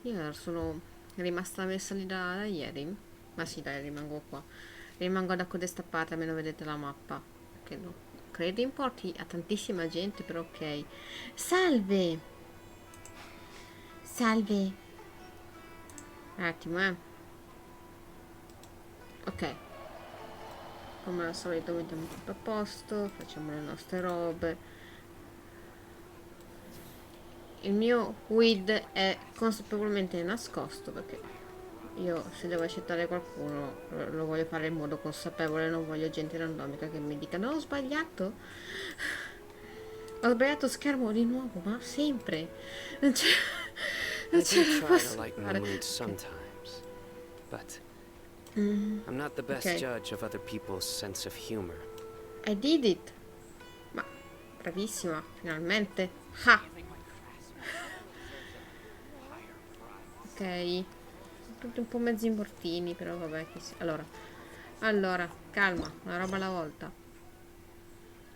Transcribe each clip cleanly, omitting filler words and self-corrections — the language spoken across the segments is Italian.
Io sono rimasta messa lì da ieri. Ma sì, dai, rimango qua. Rimango da codesta parte, almeno vedete la mappa. Che no. Credo importi a tantissima gente, però ok. Salve! Salve! Un attimo, eh. Ok. Come al solito mettiamo tutto a posto, facciamo le nostre robe. Il mio weed è consapevolmente nascosto perché io se devo accettare qualcuno lo voglio fare in modo consapevole, non voglio gente randomica che mi dica no, ho sbagliato schermo di nuovo, ma sempre. Non ce, non I ce do la try to posso lighten the fare. mood Ok. sometimes, but I'm not the best Ok, judge of other people's sense of humor. I did it. Ma bravissima, finalmente. Ah, ok. Tutti un po' mezzi mortini, però vabbè. Allora, calma, una roba alla volta.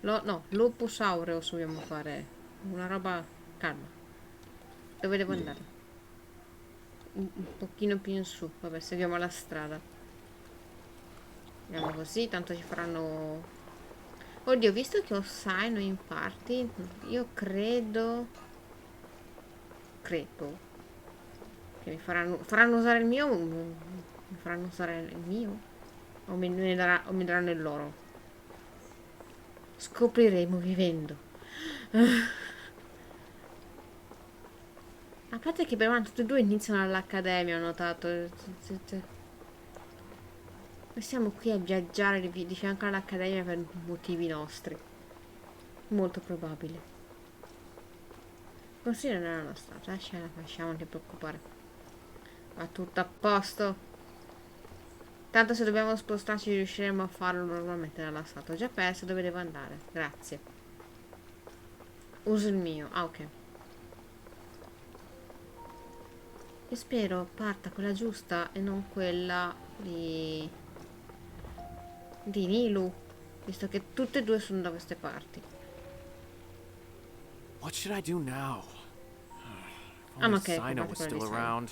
No, lupus aureo dobbiamo fare. Una roba calma. Dove devo andare? Un pochino più in su. Vabbè, seguiamo la strada. Andiamo così, tanto ci faranno... Oddio, visto che ho Cyno in party, io credo che faranno usare il mio. Mi faranno usare il mio? O mi daranno il loro? Scopriremo vivendo. A parte che per tutti e due iniziano all'accademia, ho notato. Noi siamo qui a viaggiare di fianco all'accademia per motivi nostri. Molto probabile. Così non è la nostra. Lasciamo, non ti preoccupare. Va tutto a posto. Tanto se dobbiamo spostarci riusciremo a farlo normalmente dalla strada. Ho già perso dove devo andare. Grazie. Uso il mio. Ah, ok. E spero parta quella giusta e non quella di Nilu. Visto che tutte e due sono da queste parti. What should I do now? If Ah, only ma ok, Cyno comprate was quella di still Cyno. around.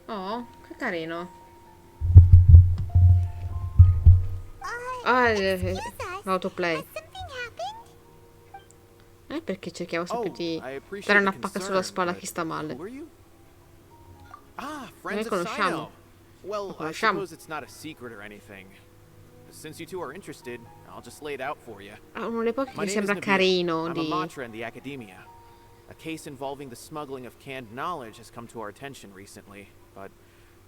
Oh, che carino. Ah, Excuse us. l'autoplay. Has something happened? Perché cerchiamo sempre Oh, di I dare appreciate the una pacca sulla concern, spalla a but chi sta male. who are you? Ah, Noi friends of conosciamo. Cyno. Lo Well, I conosciamo. suppose it's not a secret or anything. Since you two are interested, I'll just lay it out for you. Ha uno dei pochi My che name is sembra Nabil. carino I'm a di... Matra in the academia. A case involving the smuggling of canned knowledge has come to our attention recently, but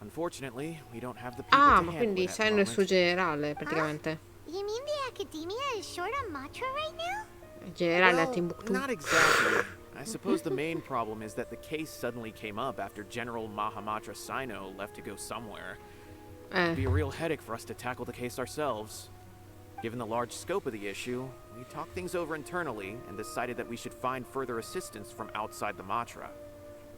unfortunately, we don't have the people Ah, to ma handle quindi it at the sei il moment. suo generale, Huh? praticamente. You mean the academia is short on Matra right now? Il generale a Well, Timbuktu. not exactly. I suppose the main problem is that the case suddenly came up after General Mahamatra Cyno left to go somewhere. It'd be a real headache for us to tackle the case ourselves. Given the large scope of the issue, we talked things over internally and decided that we should find further assistance from outside the Matra.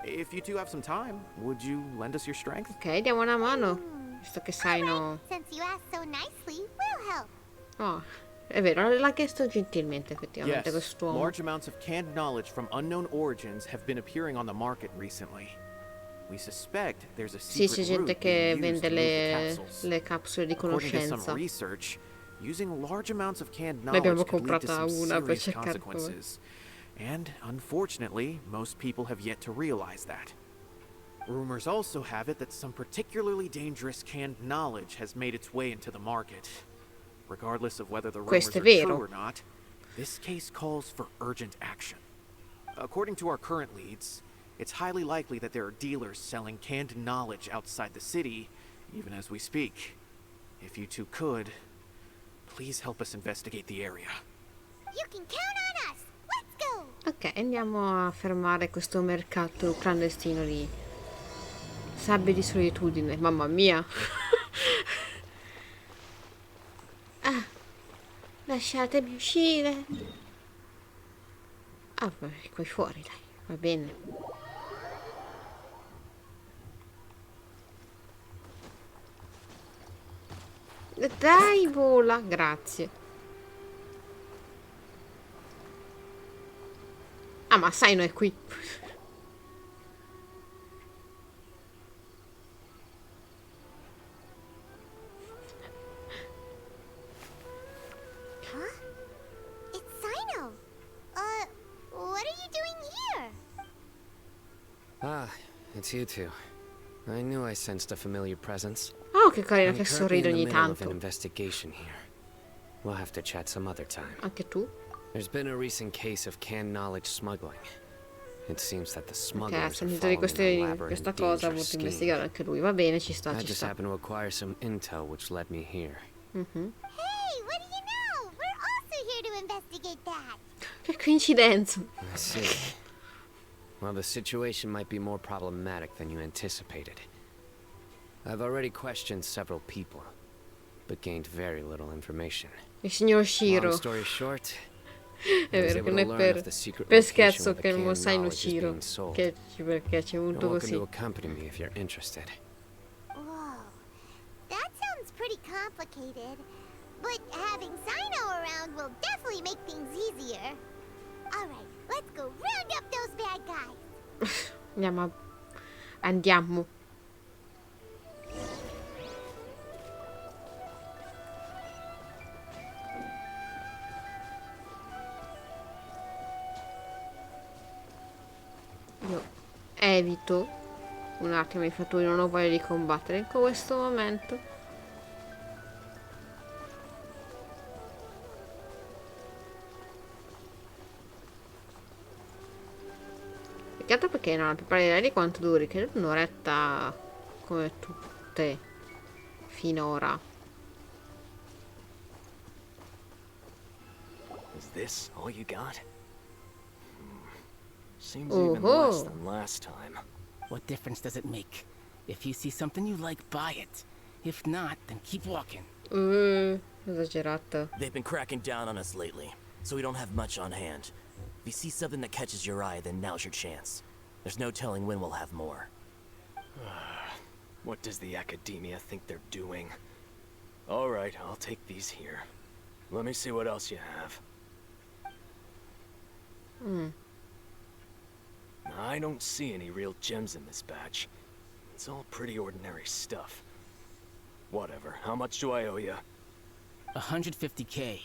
If you two have some time, would you lend us your strength? Ok, diamo una mano. Visto che sai no... Since you asked so nicely, we'll help. Oh, è vero, l'ha chiesto gentilmente, effettivamente, Yes, quest'uomo. large amounts of canned knowledge from unknown origins have been appearing on the market recently. We suspect there's a Sì, secret c'è gente route che being used vende to move the capsules. le capsule di According to some conoscenza. research, using large amounts of canned Ne abbiamo knowledge could lead to comprata some una per serious cercare poi. consequences. And unfortunately, most people have yet to realize that. Rumors also have it that some particularly dangerous canned knowledge has made its way into the market. Regardless of whether the rumors Questo è are vero. true or not, this case calls for urgent action. According to our current leads, it's highly likely that there are dealers selling canned knowledge outside the city, even as we speak. If you two could, please help us investigate the area. You can count on us. Let's go. Ok, andiamo a fermare questo mercato clandestino di sabbie di solitudine. Mamma mia. Ah, lasciatemi uscire. Ah, vabbè, qui fuori, dai. Va bene. Dai, vola. Grazie. Ah, ma sai, no è qui. Ah, it's you two. I knew I sensed a familiar presence. Oh, che carino I'm che currently sorride in the ogni middle of an tanto. investigation here. We'll have to chat some other time. Anche tu? There's been a recent case of canned knowledge smuggling. It seems that the Ok, ha smugglers are sentito di following an elaborate questa and cosa, ha dangerous voluto scheme. investigare anche lui. Va bene, ci sta, I ci just sta. happened to acquire some intel which led me here. Hey, what do you know? We're also here to investigate that. Che coincidenza. I see. Well, the situation might be more problematic than you anticipated. I've already questioned several people, but gained very little information. Il signor Long Shiro. story short, È vero che non è per scherzo che il Cyno Shiro. Perché ci è venuto You're welcome così. to accompany me if you're interested. Whoa. That sounds pretty complicated. But having Cyno around will definitely make things easier. Alright, let's go round up those bad guys. Andiamo. Andiamo. Io evito un attimo i fattori, non ho voglia di combattere in questo momento. Peccato perché non ho più idea di quanto duri, che un'oretta come tutte finora. Is this all you got? Seems even less than last time. What difference does it make? If you see something you like, buy it. If not, then keep walking. Esagerato. They've been cracking down on us lately, so we don't have much on hand. If you see something that catches your eye, then now's your chance. There's no telling when we'll have more. What does the academia think they're doing? All right, I'll take these here. Let me see what else you have. I don't see any real gems in this batch. It's all pretty ordinary stuff. Whatever. How much do I owe you? 150K.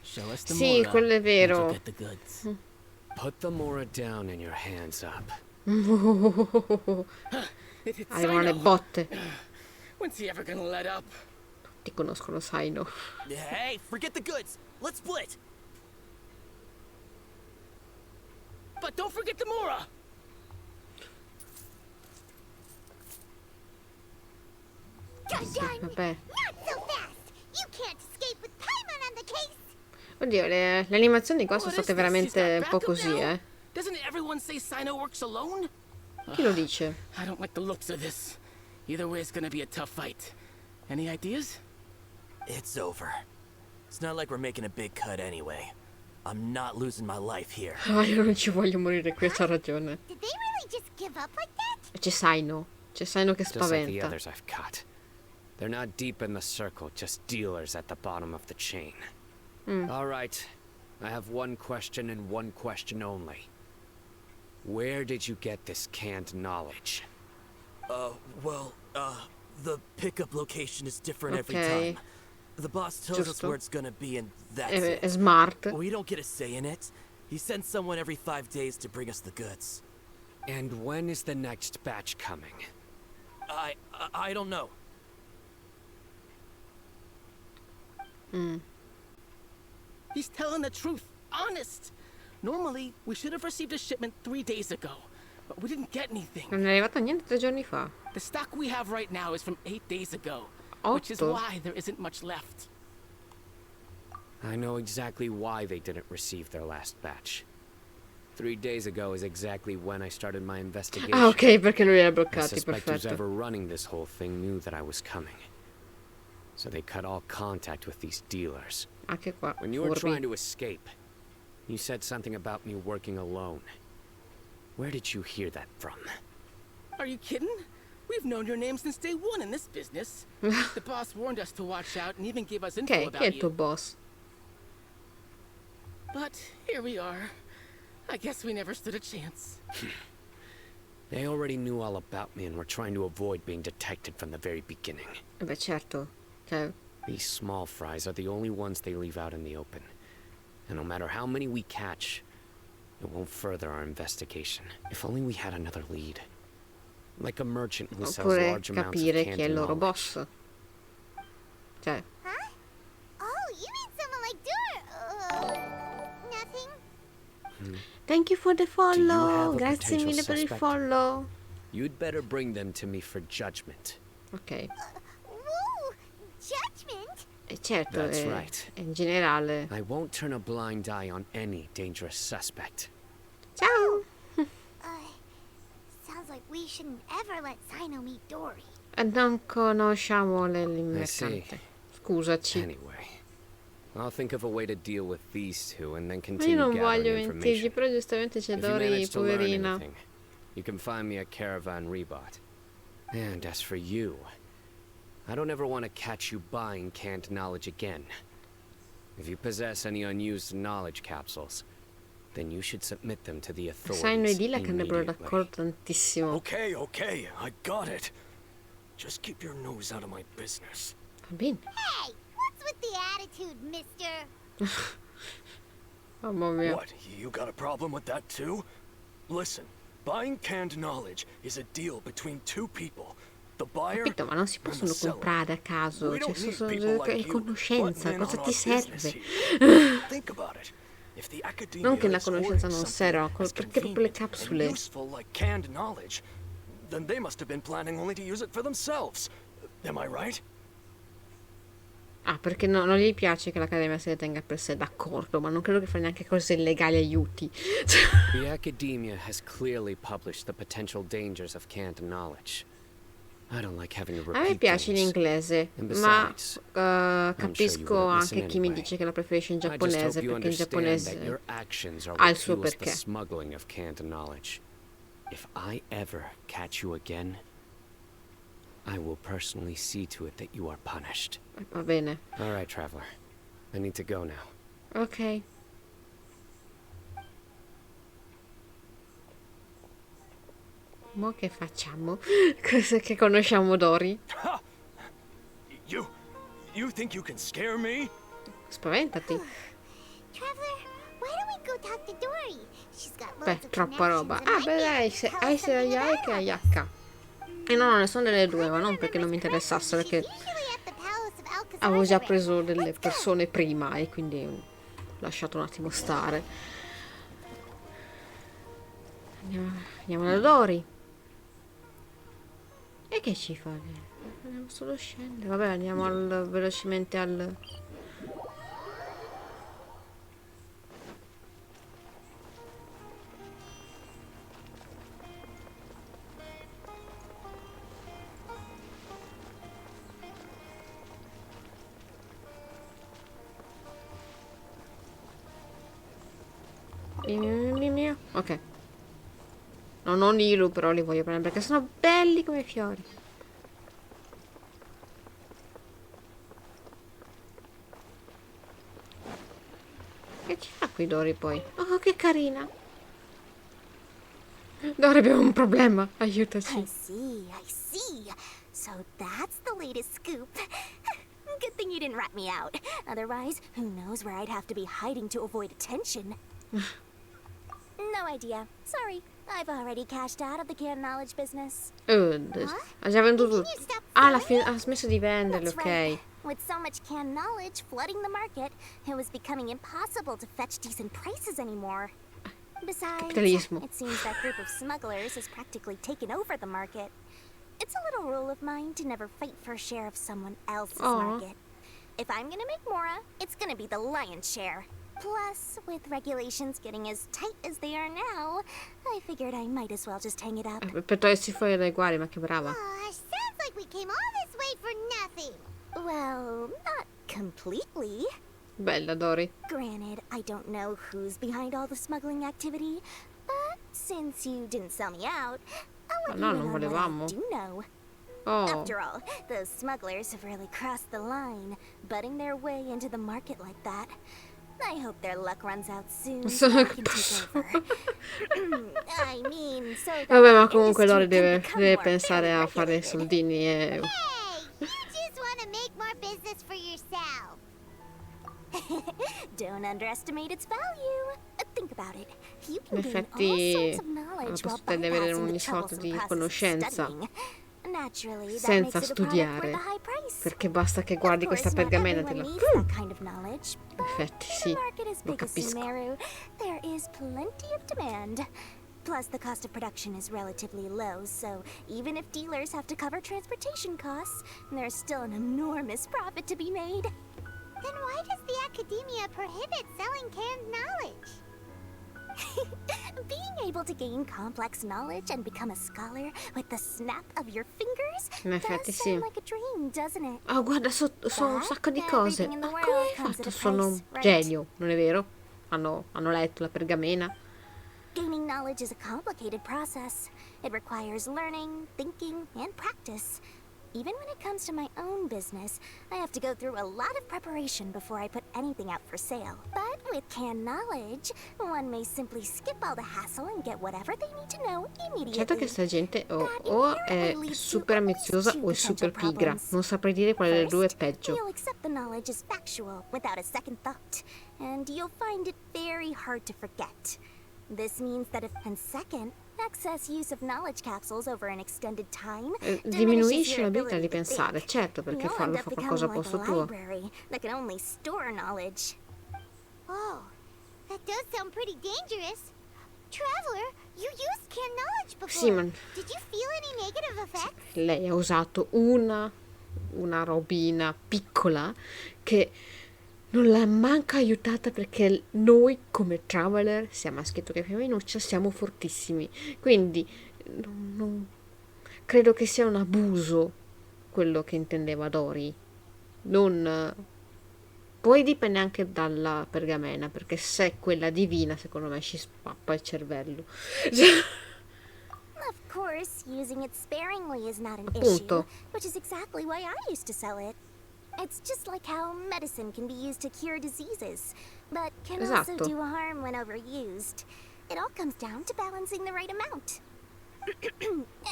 Show us the Sì, Mora, quello è and vero. you'll get the goods. Put the Mora down and your hands up. It's Arrivano le Cyno. botte. When's he ever gonna let up? Ti conoscono, Cyno. Hey, forget the goods! Let's split! But don't forget the Mora. God darn it! Vabbè. Not so fast! You can't escape with Paimon on the case! Oddio, le animazioni qua sono What is state this? He's got veramente un po' backup così, now? Doesn't everyone say Cyno works alone? Chi lo dice? I don't like the looks of this. Either way, it's gonna be a tough fight. Any ideas? It's over. It's not like we're making a big cut anyway. I'm not losing my life here. Ah, io non ci voglio morire qui, c'ha ragione. Did they really just give up like that? C'è Cyno. C'è Cyno che Just like the spaventa. others I've caught. They're not deep in the circle, just dealers at the bottom of the chain. All right. I have one question and one question only. Where did you get this canned knowledge? The pickup location is different every Okay. time. The boss tells us Giusto. where it's gonna be and that's È it. smart. We don't get a say in it. He sends someone every 5 days to bring us the goods. And when is the next batch coming? I don't know. He's telling the truth. Honest. Normally, we should have received a shipment 3 days ago, but we didn't get anything. Non è arrivato niente 3 giorni fa. The stock we have right now is from 8 days ago, which is Otto? why there isn't much left. I know exactly why they didn't receive their last batch. 3 days ago is exactly when I started my investigation. Ah, ok, perché lui era I bloccato, suspect who's perfetto. ever running this whole thing knew that I was coming. So they cut all contact with these dealers. Anche qua, When you were furbi. trying to escape, you said something about me working alone. Where did you hear that from? Are you kidding? We've known your name since day one in this business. The boss warned us to watch out and even gave us info Ok, chi è about il tuo you. boss? But here we are. I guess we never stood a chance. They already knew all about me and were trying to avoid being detected from the very beginning. Beh, certo. Cioè, These small fries are the only ones they leave out in the open. And no matter how many we catch, It won't further our investigation. If only we had another lead. Like a merchant who sells Oppure large amounts of capire chi è il canned loro knowledge. boss. Cioè, Huh? Oh, you mean someone like nothing? thank you for the Do you have follow. a Grazie potential mille per il suspect? follow. You'd better bring them to me for judgment. Ok, Whoa! Judgment? e certo, That's right. in generale. I won't turn a blind eye on any dangerous suspect. Ciao! Sounds like we shouldn't ever let Cyno meet Dory. Non conosciamo I l'immercante. Scusaci. Anyway, I'll think of a way to deal with these two and then Ma io continue non voglio gathering mentirgli, information. però giustamente c'è If you Dory, manage to learn poverina. anything, you can find me at Caravan Rebot. And as for you, I don't ever want to catch you buying canned knowledge again. If you possess any unused knowledge capsules, then you should submit them to the Cyno e authorities Dilla che andrebbero immediately. d'accordo tantissimo. Okay, okay, I got it. Just keep your nose out of my business. Va bene. Hey, what's with the attitude, mister? Mamma mia. What, you got a problem with that too? Listen, buying canned knowledge is a deal between two people. The buyer Capito, ma non si and the possono seller. comprare a caso. We Cioè, don't need sono people like you conoscenza. butting in Cosa on ti our business serve? here. Think about it. If the academia Non che la is conoscenza hoarding non something serva, as perché proprio le convenient and capsule. useful like canned knowledge, then they must have been planning only to use it for themselves. Am I right? Ah, perché non gli piace che l'Accademia se le tenga per sé, d'accordo, ma non credo che fa neanche cose illegali aiuti. The academia has clearly published the potential dangers of canned knowledge. I don't like having to A me repeat piace things. l'inglese, And ma besides, capisco wouldn't listen anche chi mi anyway. dice che la preferisce in I just giapponese, hope you perché in understand that giapponese your actions are ha il what suo fuels the perché. smuggling of canned knowledge. If I ever catch you again, I will personally see to it that you are punished. Va bene. All right, traveler. I need to go now. Ok. Mo che facciamo? Cosa che conosciamo Dory? Ha! You think you can scare me? Spaventati. Traveler, why don't we go talk to Dory? She's got Beh, loads of troppa roba. connections and Ah, beh, might be dai, able to se tell hai us sia something Yai about che us. Ayaka. E no, ne sono delle due, ma non perché non mi interessasse, perché She's usually at the palace of Alcazar avevo già Duran. preso delle Let's go. persone prima e quindi ho lasciato un attimo stare. Andiamo da Dory. E che ci fa? Andiamo solo a scendere. Vabbè, andiamo velocemente al... Ok. No, non Ilu, però li voglio prendere perché sono belli come fiori. Che ci fa qui Dory poi? Oh, che carina. Dory, abbiamo un problema. Aiutaci. I see. So that's the latest scoop. Good thing you didn't rat me out. Otherwise, who knows where I'd have to be hiding to avoid attention. No idea. Sorry. I've already cashed out of the canned knowledge business. Ha già venduto. Can you stop Ah, selling it? ha smesso di venderli, That's ok. right. With so much canned knowledge flooding the market, it was becoming impossible to fetch decent prices anymore. Besides, Capitalismo. it seems that group of smugglers has practically taken over the market. It's a little rule of mine to never fight for a share of someone else's Aw. market. If I'm gonna make Mora, it's gonna be the lion's share. Plus, with regulations getting as tight as they are now, I figured I might as well just hang it up. Per togliersi fuori dai guai, ma che brava. Sounds like we came all this way for nothing. Well, not completely. Bella Dory. Granted, I don't know who's behind all the smuggling activity, but since you didn't sell me out, I want no, you in non on what volevamo. I do know. Oh, After all, those smugglers have really crossed the line, butting their way into the market like that. I hope their luck runs out soon so I can take over. I mean, so that vabbè, ma the comunque Dory industry can deve, become deve more pensare a fairly fare regulated. soldini e... Hey, you just want to make more business for yourself. Don't underestimate its value. Think about it. You In can gain all effetti sorts of la knowledge while possibilità di avere bypassing ogni the sorta troublesome di process of conoscenza studying. Naturally, that senza makes it a product worth studiare, a high price. perché basta che Of guardi questa course, not pergamena e te everyone la... needs that kind of knowledge, In but effetti in sì, a market as lo big as capisco. Sumeru, there is plenty of demand. Plus, the cost of production is relatively low, so even if dealers have to cover transportation costs, there's still an enormous profit to be made. Then why does the academia prohibit selling canned knowledge? Being able to gain complex knowledge and become a scholar with the snap of your fingers In effetti does sì. sound like a dream, doesn't it? Oh, guarda, so un sacco di cose. everything in the Ma world come hai comes at fatto? a Sono price, right? genio, non è vero? Hanno letto la pergamena. Gaining knowledge is a complicated process. It requires learning, thinking, and practice. Even when it comes to my own business, I have to go through a lot of preparation before I put anything out for sale. But with canned knowledge, one may simply skip all the hassle and get whatever they need to know immediately. Certo che sta gente o è super ambiziosa o è super pigra. Non saprei dire quale delle due è peggio. You'll accept the knowledge as factual without a second thought, and you'll find it very hard to forget. This means that and second, excess use of knowledge capsules over an extended time Diminuisce l'abilità di pensare, certo, perché farlo fa qualcosa a posto tuo. That can only store knowledge. Oh, that does sound pretty dangerous. Traveler, you used canned knowledge before. Sì, ma Did you feel any negative effects? lei ha usato una robina piccola che non l'ha manca aiutata, perché noi come traveler, sia maschetto che femminuccia, siamo fortissimi. Quindi credo che sia un abuso quello che intendeva Dori. Poi dipende anche dalla pergamena, perché se è quella divina, secondo me ci spappa il cervello. Of course, using it sparingly is not an Appunto. issue, which is exactly why I used to sell it. It's just like how medicine can be used to cure diseases, but can also Esatto. do harm when overused. It all comes down to balancing the right amount.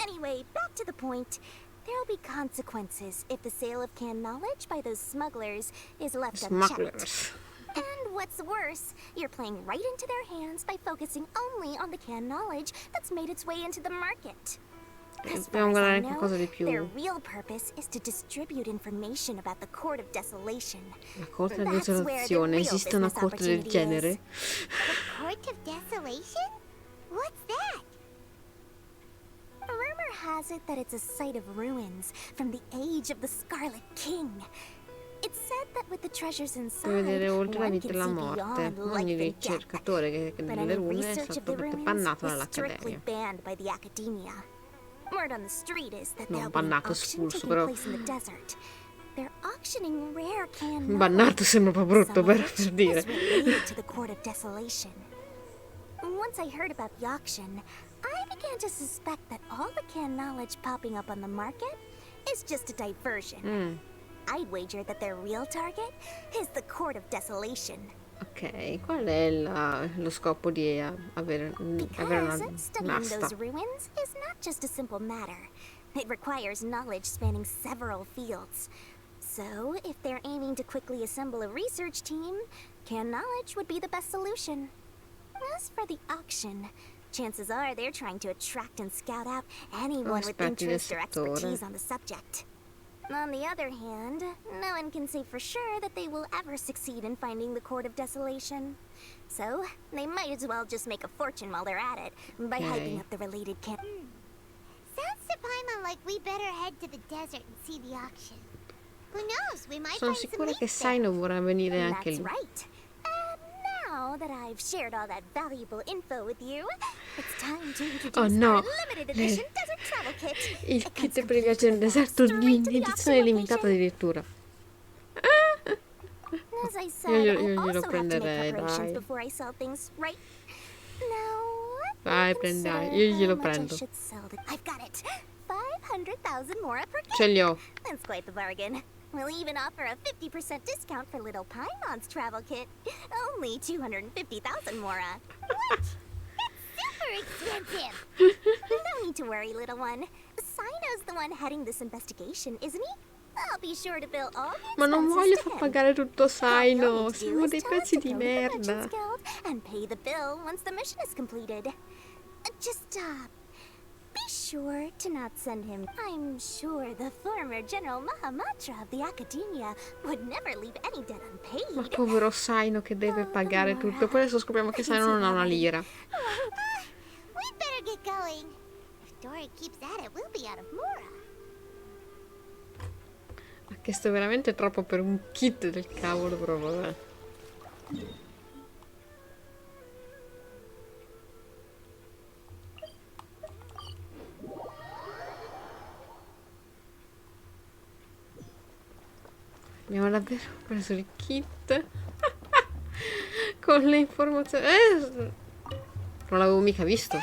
Anyway, back to the point. There'll be consequences if the sale of canned knowledge by those smugglers is left unchecked. Smugglers. And what's worse, you're playing right into their hands by focusing only on the canned knowledge that's made its way into the market. As far Dobbiamo as guardare I anche know, cosa di più. their real purpose is to distribute information about the Court of Desolation. La corte di That's where the desolazione. real Esiste una business corte del opportunity genere? is. The Court of Desolation? What's that? Rumor has it that it's a site of ruins from the age of the Scarlet King. It's said that with the treasures Per inside, vedere oltre la one vita can e la see morte. beyond Ogni life and death. ricercatore che But delle any rune è research of stato the ruins bannato is strictly dall'accademia. banned by the academia. Word on the street is that No, there'll be an bannato, auction espulso, taking però. place in the desert. They're auctioning rare canned knowledge. Bannato sembra un po' brutto Some of per which dire. is related to the Court of Desolation. Once I heard about the auction, I began to suspect that all the canned knowledge popping up on the market is just a diversion. I'd wager that their real target is the Court of Desolation. Ok, qual è lo scopo di avere Because una studying asta? those ruins is not just a simple matter. It requires knowledge spanning several fields. So, if they're aiming to quickly assemble a research team, canned knowledge would be the best solution. As for the auction, chances are they're trying to attract and scout out anyone with Aspetti del interest or settore. expertise on the subject. On the other hand, no one can say for sure that they will ever succeed in finding the Court of Desolation. So, they might as well just make a fortune while they're at it by hyping up the related Sounds to Paimon like we better head to the desert and see the auction. Who knows, we might Sono find some sicura che leads there. Cyno vorrà venire anche That's lì. right. And now that I've shared all that valuable info with you, it's time to introduce Oh no, our limited edition desert travel kit. Il It kit comes per il viaggio nel complete with deserto straight di to the edizione auction limitata location. addirittura. As I said, Io I glielo also have to make prenderei, preparations dai. before I sell things, right? Now, Vai, let me prendai, consider io glielo how much I prendo. should sell the- I've got it. 500,000 mora per kit. Ce li ho. That's quite the bargain. We'll even offer a 50% discount for little Paimon's travel kit. Only 250,000 mora. Super expensive. No need to worry, little one. Cyno's the one heading this investigation, isn't he? I'll be sure to bill all the Ma non expenses voglio to far him. pagare tutto All Cyno. you'll need to do Siamo is dei tell him pezzi to di go to the merda. Merchants Guild and pay the bill once the mission is completed. Just, be sure to not send him. I'm sure the former General Mahamatra of the Academia would never leave any debt Ma unpaid. povero Cyno che deve pagare tutto. Poi adesso scopriamo che Cyno non ha una lira. We'd better get going. If Dory keeps at it, we'll be out of Mora. Ha chiesto veramente troppo per un kit del cavolo, però vabbè. Abbiamo davvero preso il kit con le informazioni. Non l'avevo mica visto.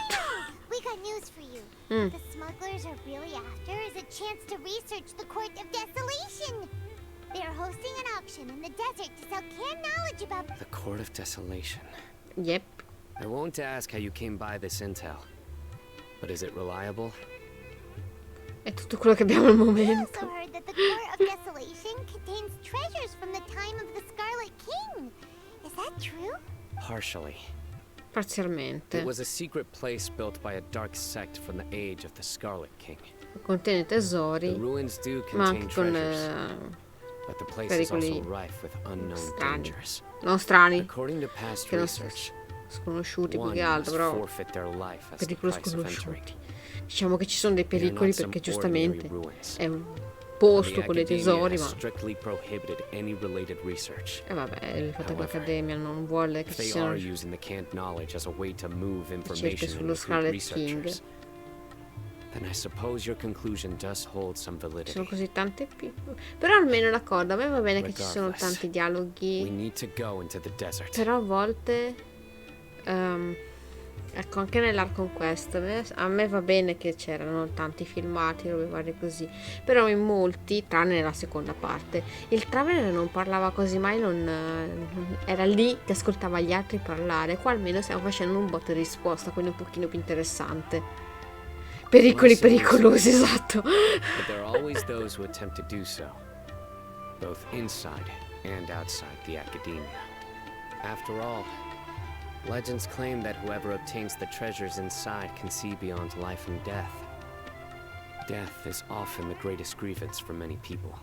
We got news for you. The smugglers are really after is a chance to research the Court of Desolation. They are hosting an auction in the desert to sell canned knowledge about The Court of Desolation. Yep. I won't ask how you came by this intel. But is it reliable? È tutto quello che abbiamo al I momento. also heard that the Court of Desolation contains treasures from the time of the Scarlet King. Is that true? Partially. Parzialmente. It was a secret place built by a dark sect from the age of the Scarlet King. Contiene tesori, The ruins do ma contain anche con treasures, but the place is also pericoli rife with unknown strani. dangers. Non strani, According to past che non so, research, sconosciuti più one che altro, must però forfeit their life as the pericoli price of entering. sconosciuti. Diciamo che ci sono dei They are pericoli not some perché ordinary giustamente ruins. è un The posto con dei Academia tesori, has ma strictly prohibited any related research. e vabbè, il fatto che However, l'Accademia non vuole che If ci they siano are using the canned knowledge as a way to move ricerche information and sullo recruit Scarlet King. researchers, then I suppose your conclusion does hold some Ci sono validity. così tante però almeno d'accordo, a me va bene che ci sono Regardless, tanti We dialoghi, need to go into the desert. però a volte ecco, anche nell'Archon Quest a me va bene che c'erano tanti filmati, robe varie così, però in molti, tranne nella seconda parte, il Traveler non parlava quasi mai, non era lì che ascoltava gli altri parlare. Qua almeno stiamo facendo un botto di risposta, quindi un pochino più interessante. Pericoli pericolosi, esatto. But there are always those who attempt to do so, both inside and outside the Academia. After all, legends claim that whoever obtains the treasures inside can see beyond life and death. Death is often the greatest grievance for many people.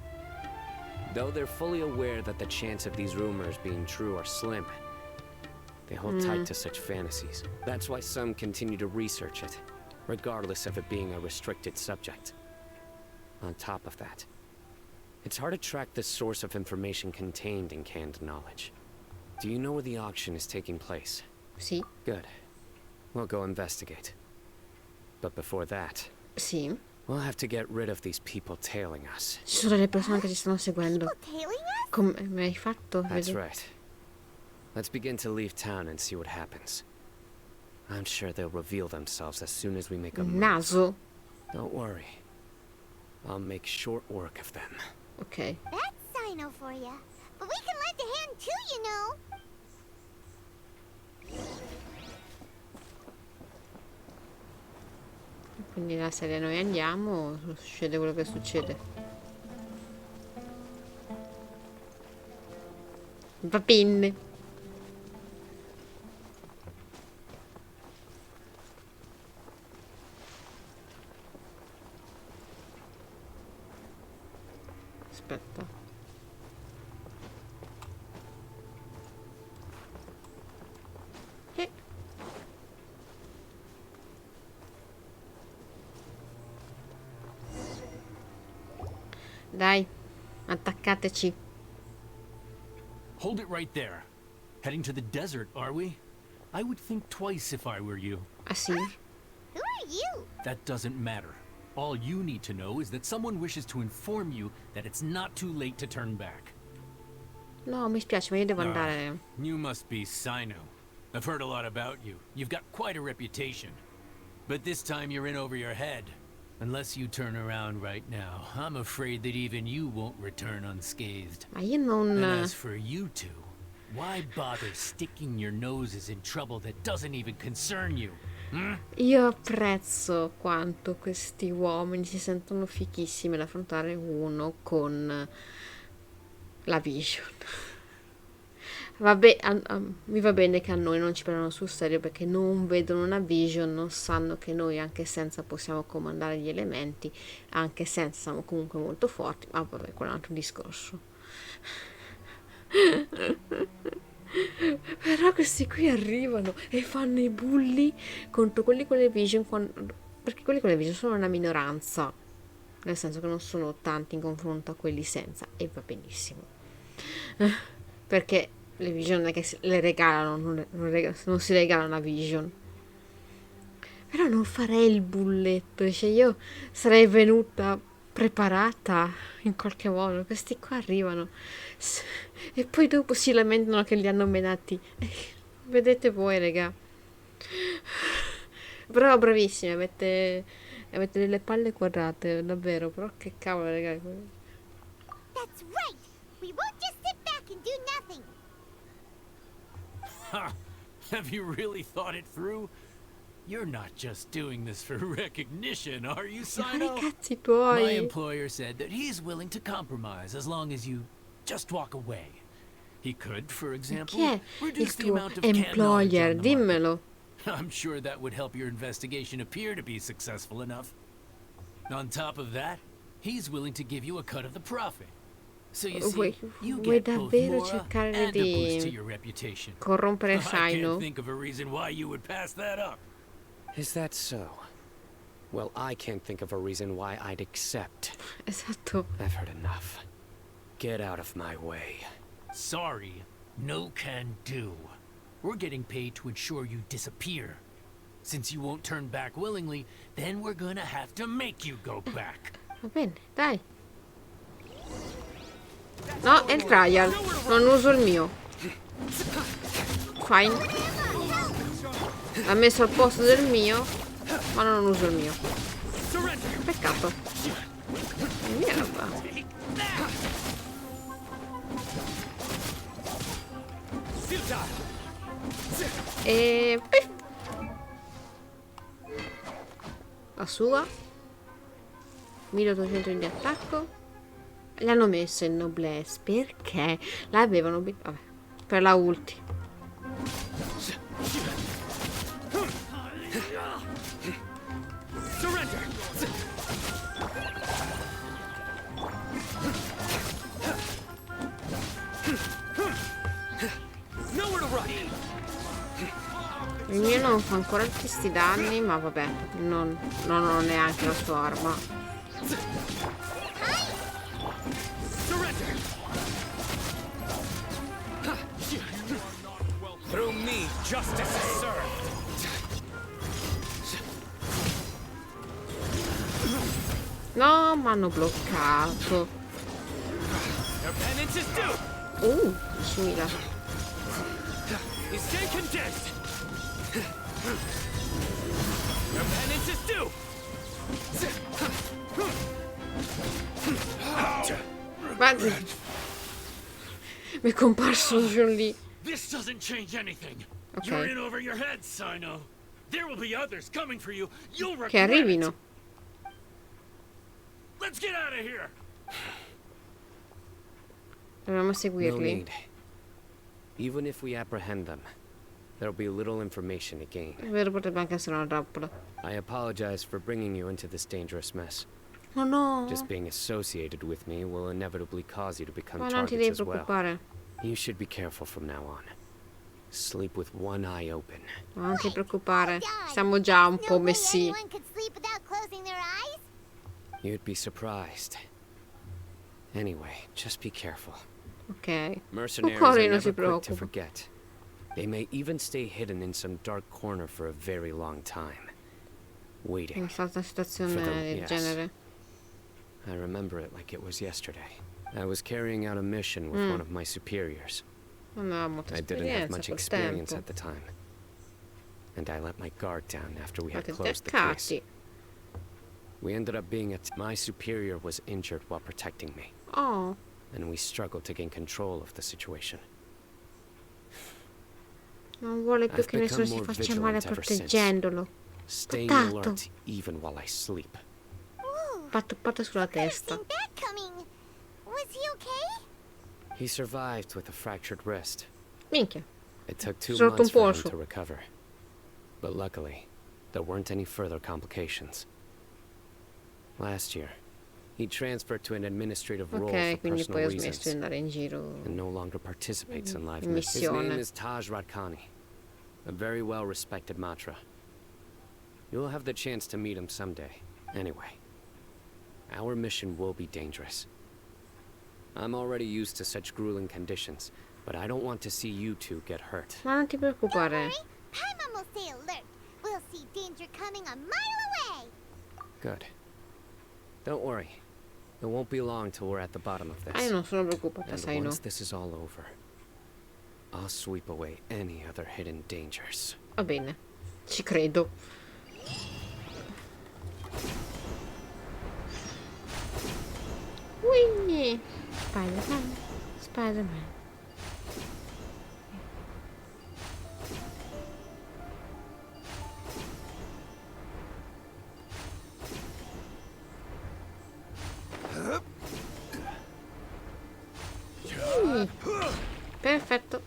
Though they're fully aware that the chance of these rumors being true are slim, they hold tight to such fantasies. That's why some continue to research it, regardless of it being a restricted subject. On top of that, it's hard to track the source of information contained in canned knowledge. Do you know where the auction is taking place? Sì, Good. We'll go investigate. But before that, sì. we'll have to get rid of these people tailing us. Ci sono delle persone che ci stanno seguendo. People tailing us? Come mi hai fatto? That's Vedi? right. Let's begin to leave town and see what happens. I'm sure they'll reveal themselves as soon as we make a move. Naso. Don't worry. I'll make short work of them. Ok. That's Cyno for ya. But we can lend a hand too, you know. Quindi la serie noi andiamo, succede quello che succede. Va bene. Aspetta. Eh. Dai, attaccateci. Hold it right there. Heading to the desert, are we? I would think twice if I were you. Ah sì? Who are you? That doesn't matter. All you need to know is that someone wishes to inform you that it's not too late to turn back. No, mi spiace, ma io devo andare. You must be Cyno. I've heard a lot about you. You've got quite a reputation. But this time you're in over your head. Unless you turn around right now, I'm afraid that even you won't return unscathed. Ma io non... And as for you two, why bother sticking your noses in trouble that doesn't even concern you? Io apprezzo quanto questi uomini si sentono fichissimi nell'affrontare uno con la vision. Vabbè, mi va bene che a noi non ci prendono sul serio perché non vedono una vision, non sanno che noi anche senza possiamo comandare gli elementi, anche senza siamo comunque molto forti, ma vabbè, quello è un altro discorso. Però questi qui arrivano e fanno i bulli contro quelli con le vision, perché quelli con le vision sono una minoranza, nel senso che non sono tanti in confronto a quelli senza, e va benissimo. Perché le vision non è che le regalano, non si regala una vision. Però non farei il bulletto, cioè io sarei venuta preparata in qualche modo. Questi qua arrivano e poi dopo si lamentano che li hanno menati. Vedete voi, raga. Però bravissimi, avete delle palle quadrate, davvero. Però che cavolo, raga. That's right. We won't just sit back and do nothing. Ha! Have you really thought it through? You're not just doing this for recognition, are you, Cyno? Cazzi tuoi. My employer said that he's willing to compromise as long as you just walk away. He could, for example, Chi è reduce il the tuo amount of canned knowledge employer? on the market. Dimmelo. I'm sure that would help your investigation appear to be successful enough. On top of that, he's willing to give you a cut of the profit. So you see, you Vuoi get both davvero more cercare and a boost to di your reputation. corrompere I can't Cyno? think of a reason why you would pass that up. Is that so? Well, I can't think of a reason why I'd accept. Esatto. I've heard enough. Get out of my way. Sorry, no can do. We're getting paid to ensure you disappear. Since you won't turn back willingly, then we're gonna have to make you go back. Va bene, dai. No, è il trial. Non uso il mio. Fine. L'ha messo al posto del mio, ma non uso il mio. Peccato. Merda. E la sua 1800 di attacco. Le hanno messo il noblesse perché l'avevano vabbè, per la ulti. Il mio non fa ancora questi danni, ma vabbè, non ho neanche la sua arma. Through me, justice is served. No, mi hanno bloccato. 10.000. You stay condensed. Your penance is due. Guarda. Mi è comparso giù lì. This doesn't change anything. Okay. You're in over your head, Cyno. There will be others coming for you. You'll regret Che arrivino. it. Let's get out of here. Dobbiamo No seguirli. need. Even if we apprehend them, there'll be little information to gain. È vero, potrebbe anche essere una trappola. I apologize for bringing you into this dangerous mess. Oh no. Just being associated with me will inevitably cause you to become Ma non ti targets devi as well. preoccupare. You should be careful from now on. Sleep with one eye open. Non ti preoccupare. Siamo già un po' messi. Anyone could sleep without closing their eyes? You'd be surprised. Anyway, just be careful. Ok. Mercenaries Cuore are non si never quick to preoccupa. forget. They may even stay hidden in some dark corner for a very long time. Waiting. È stata una situazione For the- del yes. genere. I remember it like it was yesterday. I was carrying out a mission with one of my superiors. Non aveva molta I didn't have esperienza much col experience tempo. at the time. And I let my guard down after we had Fate closed the case. attaccati. We ended up being my superior was injured while protecting me, Oh. and we struggled to gain control of the situation. Non vuole più I've che nessuno become si more faccia male vigilant ever since, proteggendolo. staying Potato. alert even while I sleep. Ooh, Patto sulla could've testa. seen that coming. Was he okay? He survived with a fractured wrist. Minchia. It took 2 Si è rotto months un for him polso. to recover. But luckily, there weren't any further complications. Last year, he transferred to an administrative role Ok, for quindi poi personal ho smesso reasons di andare in giro. and no longer participates in live missions. His Missione. name is Taj Radkani, a very well-respected Matra. You'll have the chance to meet him someday. Anyway, our mission will be dangerous. I'm already used to such grueling conditions, but I don't want to see you two get hurt. Ma non ti preoccupare. Paimon will stay alert. We'll see danger coming a mile away. Good. Don't worry. It won't be long till we're at the bottom of Io this. non sono preoccupata, And sai, no? once this is all over, I'll sweep away any other hidden dangers. Va bene. Ci credo. Ui! Spider-Man. Spider-Man. Perfetto.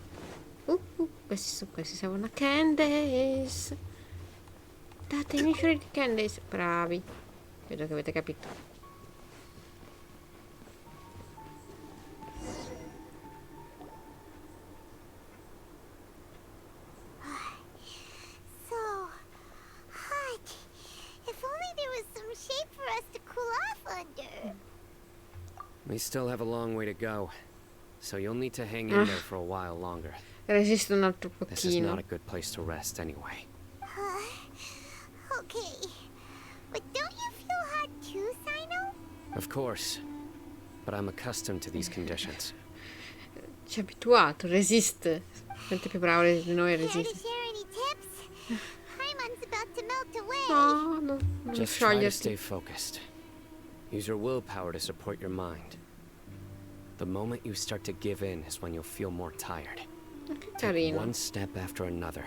Questi servono a Candace. Datemi i fiori di Candace. Bravi. Vedo che avete capito. So hot. If only there was some shade for us to cool off under. We still have a long way to go, so you'll need to hang in there for a while longer. Resiste un altro This is not pochino. a good place to rest anyway. Okay. But don't you feel hot too, Cyno? Of course, but I'm accustomed to these conditions. Ci è abituato, resiste. Sente più bravo di noi, Care to resiste. share any tips? Paimon's about to melt away. No, non Just try to scioglierti. stay focused. Use your willpower to support your mind. The moment you start to give in is when you'll feel more tired. Che Take carino. one step after another.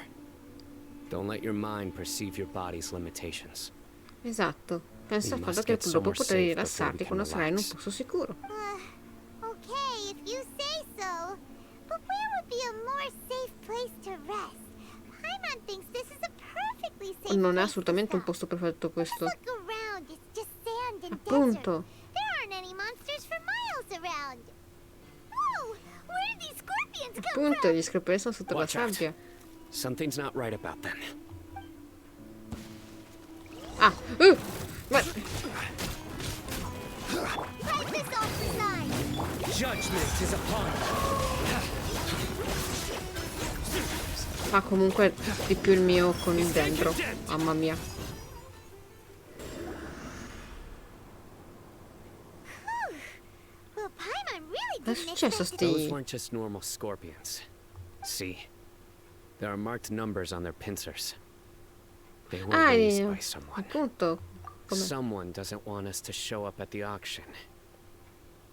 Don't let your mind perceive your body's limitations. Esatto. Pensa al We fatto must che get dopo somewhere potrai safe before we rilassarti can quando sarai in un relax. posto sicuro. Okay, if you say so. But where would be a more safe place to rest? Paimon thinks this is a perfectly safe Non è place assolutamente to un posto perfetto stop. questo. Look around, it's just sand and desert. Appunto. There aren't any monsters for miles around. Whoa! Where did these scorpions come Appunto, from? gli scorpioni sono sotto la Watch out. sabbia. Something's not right about them. Ah! Ma... Wipe this off the side. Judgment is upon Fa comunque di più il mio con il dentro. Mamma mia. Well, Paimon really Che è didn't successo expect sti... Those weren't just normal scorpions. See, there are marked numbers on their pincers. They were Ah, raised by someone. appunto. Come... Someone doesn't want us to show up at the auction.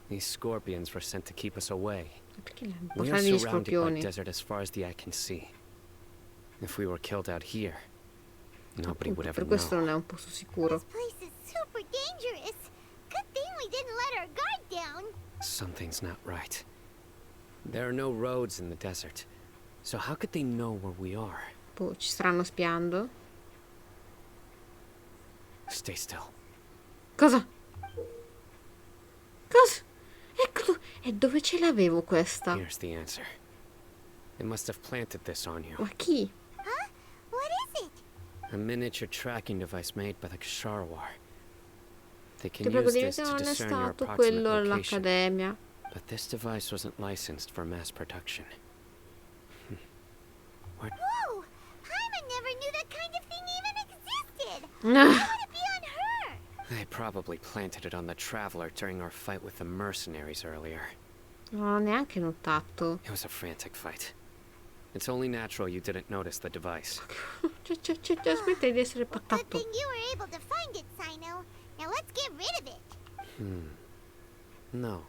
These scorpions were sent to keep us away. Perché le We are portare degli surrounded by scorpioni? desert as far as the eye can see. If we were killed out here, nobody would Appunto, ever per questo know. non è un posto sicuro. This place is super dangerous. Good thing we didn't let our guard down. Something's not right. There are no roads in the desert, so how could they know where we are? Boh, ci staranno spiando? Stay still. Cosa? Cosa? Eccolo! E dove ce l'avevo questa? Here's the answer. They must have planted this on you. Ma chi? Huh? What is it? A miniature tracking device made by the Ksharawar. They Ti can prego use dimmi this che to non è discern your stato approximate quello location. all'accademia. But this device wasn't licensed for mass production. Whoa! Paimon never knew that kind of thing even existed. Ah, Why would it be on her? They probably planted it on the Traveler during our fight with the mercenaries earlier. non ho neanche notato. It was a frantic fight. It's only natural you didn't notice the device. Aspetta di essere Good patato. thing you were able to find it, Cyno. Now let's get rid of it. No.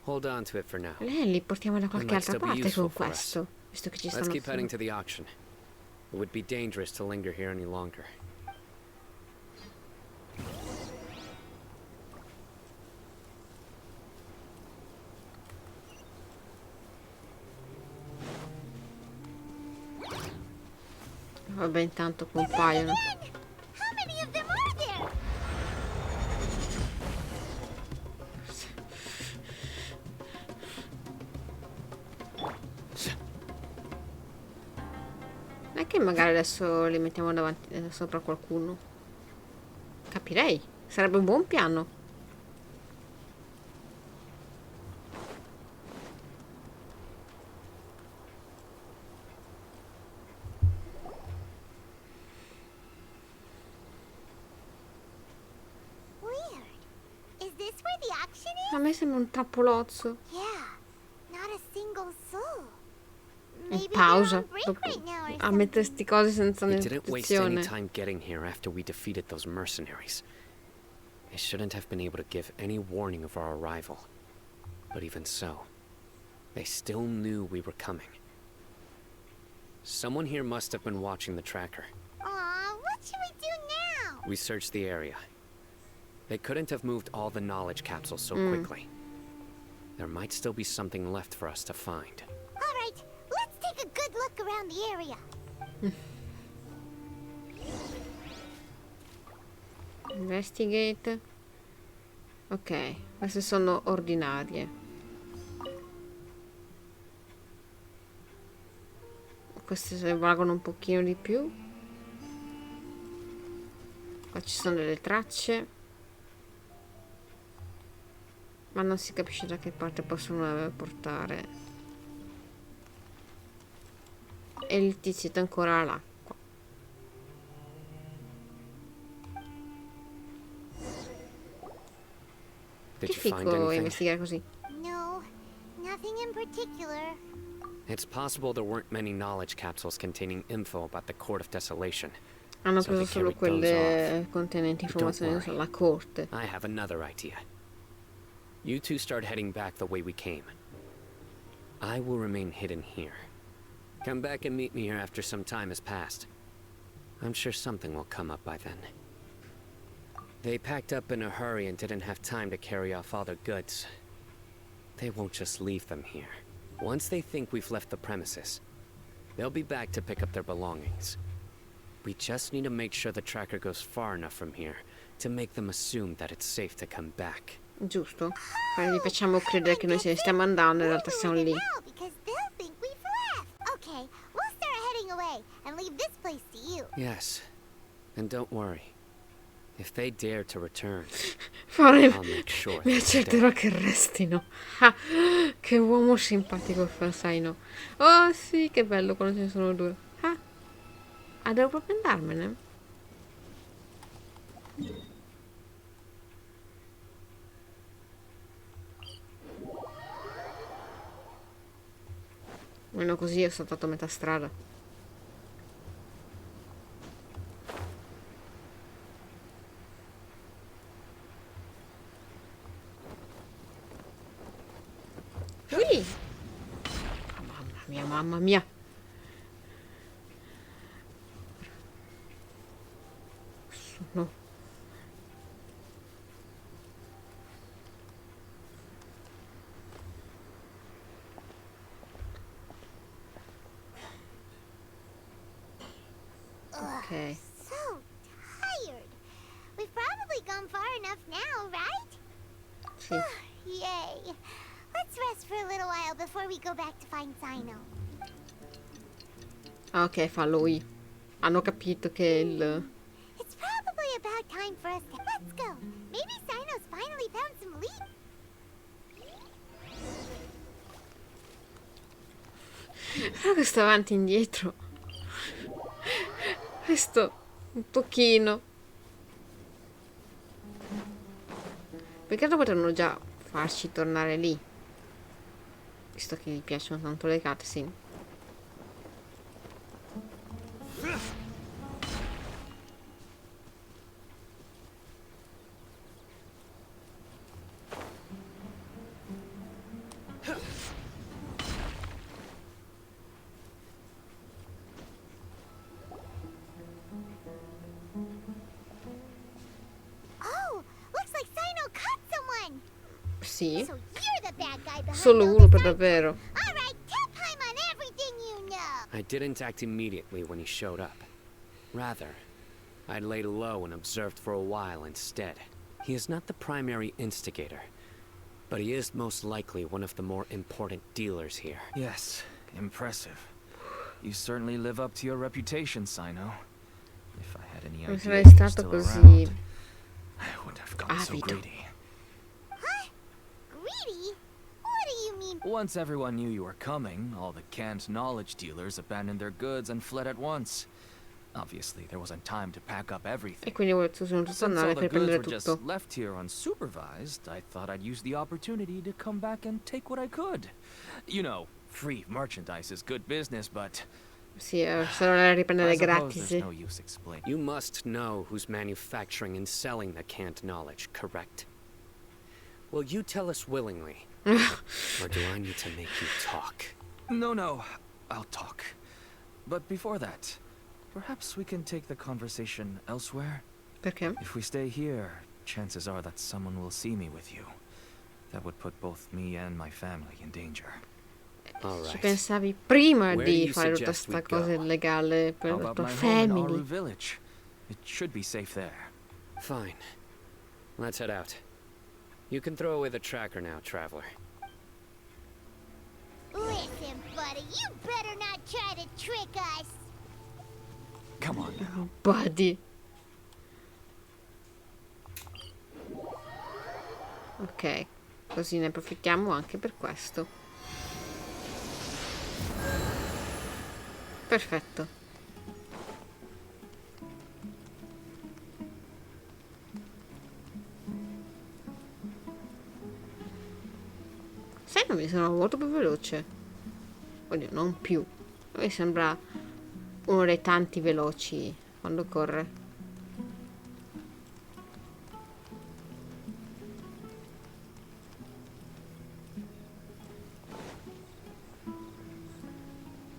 Hold on to it for now. Li portiamo da qualche might altra still be parte useful con for us. questo. Visto che ci Let's stanno... keep heading to the auction. It would be dangerous to linger here any longer. Vabbè, intanto compaiono. How many of them are there? Non è che magari adesso li mettiamo davanti sopra qualcuno. Capirei. Sarebbe un buon piano. Weird. Is this where the auction is? A me sembra un trappolozzo. Yeah. Not a single soul. In Maybe pausa. they're on break Dopo, right now or a mettere sti cose senza We didn't waste any un'ispezione. time getting here after we defeated those mercenaries. They shouldn't have been able to give any warning of our arrival. But even so, they still knew we were coming. Someone here must have been watching the tracker. Aw, what should we do now? We searched the area. They couldn't have moved all the knowledge capsules so quickly. There might still be something left for us to find. All right, let's take a good look around the area. Investigate. Ok, queste sono ordinarie. Queste valgono un pochino di più. Qua ci sono delle tracce. Ma non si capisce da che parte possono portare. E il tizio è ancora là. Did Che you find figo anything? investigare così. No, nothing in particular. It's possible there weren't many knowledge capsules containing info about the Court of Desolation. Hanno So preso they solo carried those quelle off. contenenti Don't informazioni worry. sulla corte. I have another idea. You two start heading back the way we came. I will remain hidden here. Come back and meet me here after some time has passed. I'm sure something will come up by then. They packed up in a hurry and didn't have time to carry off all their goods. They won't just leave them here. Once they think we've left the premises, they'll be back to pick up their belongings. We just need to make sure the tracker goes far enough from here to make them assume that it's safe to come back. Giusto? Poi gli facciamo credere che noi ce ne stiamo andando, in realtà siamo lì. Now, because they'll think we've left. Okay, we'll start heading away and leave this place to you. Yes, and don't worry. If they dare to return, Fare... I'll make sure Mi they accetterò stay. che restino. Ah, che uomo simpatico il Cyno. Oh sì, che bello quando ce ne sono due. Ah, devo proprio andarmene? Almeno così ho saltato metà strada. Ui! Mamma mia, mamma mia. No. Ok. So tired. We've probably gone far enough now, right? Sì. Yay. Let's rest for a little while before we go back to find Cyno. Ok, fa lui. Hanno capito che il... It's probably about time for us to... Let's go. Maybe Cyno's finally found some lead. Però questo avanti e indietro. Questo un pochino. Perché potranno già farci tornare lì. Visto che gli piacciono tanto le cutscene. Sì. So you're the bad guy behind Solo all uno this per nonsense. davvero. All right, tell Paimon everything you know. I didn't act immediately when he showed up. Rather, I laid low and observed for a while instead. He is not the primary instigator, but he is most likely one of the more important dealers here. Yes, impressive. You certainly live up to your reputation, Cyno. If I had any Non idea sarei you were stato still così around, I wouldn't have gotten so avido. greedy. Huh? Greedy? What do you mean? Once everyone knew you were coming, all the canned knowledge dealers abandoned their goods and fled at once. Obviously, there wasn't time to pack up E everything. quindi tu sei venuto a Since all tornare the per goods prendere were just tutto. left here unsupervised, I thought I'd use the opportunity to come back and take what I could. You know, free merchandise is good business, but Sì, se non era riprendere I suppose gratis. there's no use explaining. You must know who's manufacturing and selling the canned knowledge, correct? Will you tell us willingly? Or do I need to make you talk? No, I'll talk. But before that, perhaps we can take the conversation elsewhere? Perché? If we stay here, chances are that someone will see me with you. That would put both me and my family in danger. All Ci right. pensavi prima Where do di you fare tutta suggest sta we cosa go? illegale per How la about tua my home in Aru family? village? It should be safe there. Fine. Let's head out. You can throw away the tracker now, traveler. Listen, buddy, you better not try to trick us. Come on now. Buddy. Ok, così ne approfittiamo anche per questo. Perfetto. Sai, non mi sembra molto più veloce. Oddio, non più. Mi sembra uno dei tanti veloci quando corre.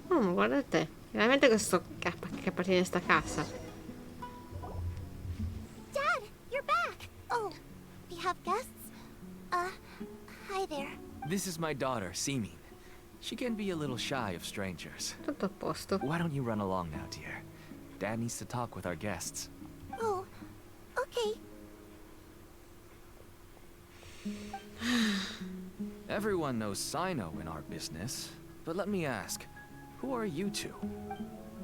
Oh, ma guarda te. Veramente questo che appartiene a sta casa. Dad, you're back. Oh, we have guests? Hi there. This is my daughter, Simin. She can be a little shy of strangers. Tutto a posto. Why don't you run along now, dear? Dad needs to talk with our guests. Oh, okay. Everyone knows Cyno in our business, but let me ask, who are you two?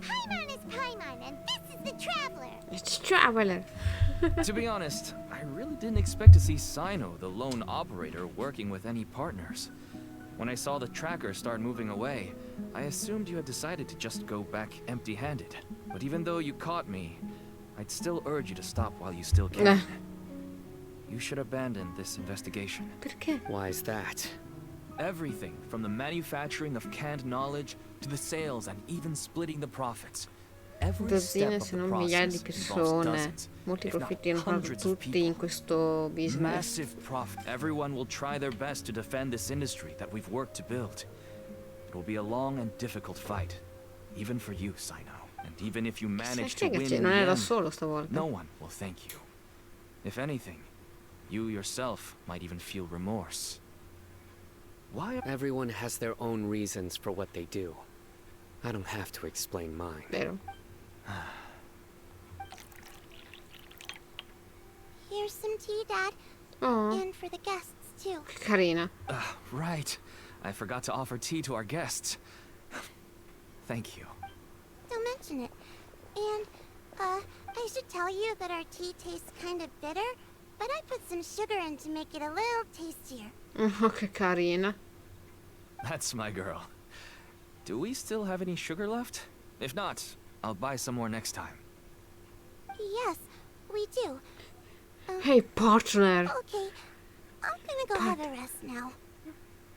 Paimon is Paimon, and this is the Traveler. It's Traveler. To be honest, I really didn't expect to see Cyno, the lone operator, working with any partners. When I saw the tracker start moving away, I assumed you had decided to just go back empty-handed. But even though you caught me, I'd still urge you to stop while you still can. You should abandon this investigation. Perché? Why is that? Everything from the manufacturing of canned knowledge to the sales and even splitting the profits. Every Dozzine step se of the non migliaia di process involves persone. dozens, Molti if not profittano proprio hundreds of tutti people. in questo business. Massive profit. Everyone will try their best to defend this industry that we've worked to build. It will be a long and difficult fight, even for you, Cyno. And even if you manage to win in non the era end, solo stavolta. no one will thank you. If anything, you yourself might even feel remorse. Why? Everyone has their own reasons for what they do. I don't have to explain mine. Vero? Here's some tea, Dad. Oh, And for the guests, too. che carina. Right. I forgot to offer tea to our guests. Thank you. Don't mention it. And, I should tell you that our tea tastes kind of bitter, but I put some sugar in to make it a little tastier. Oh, che carina. That's my girl. Do we still have any sugar left? If not, I'll buy some more next time. Yes, we do. Hey, partner. Okay, I'm gonna go have a rest now.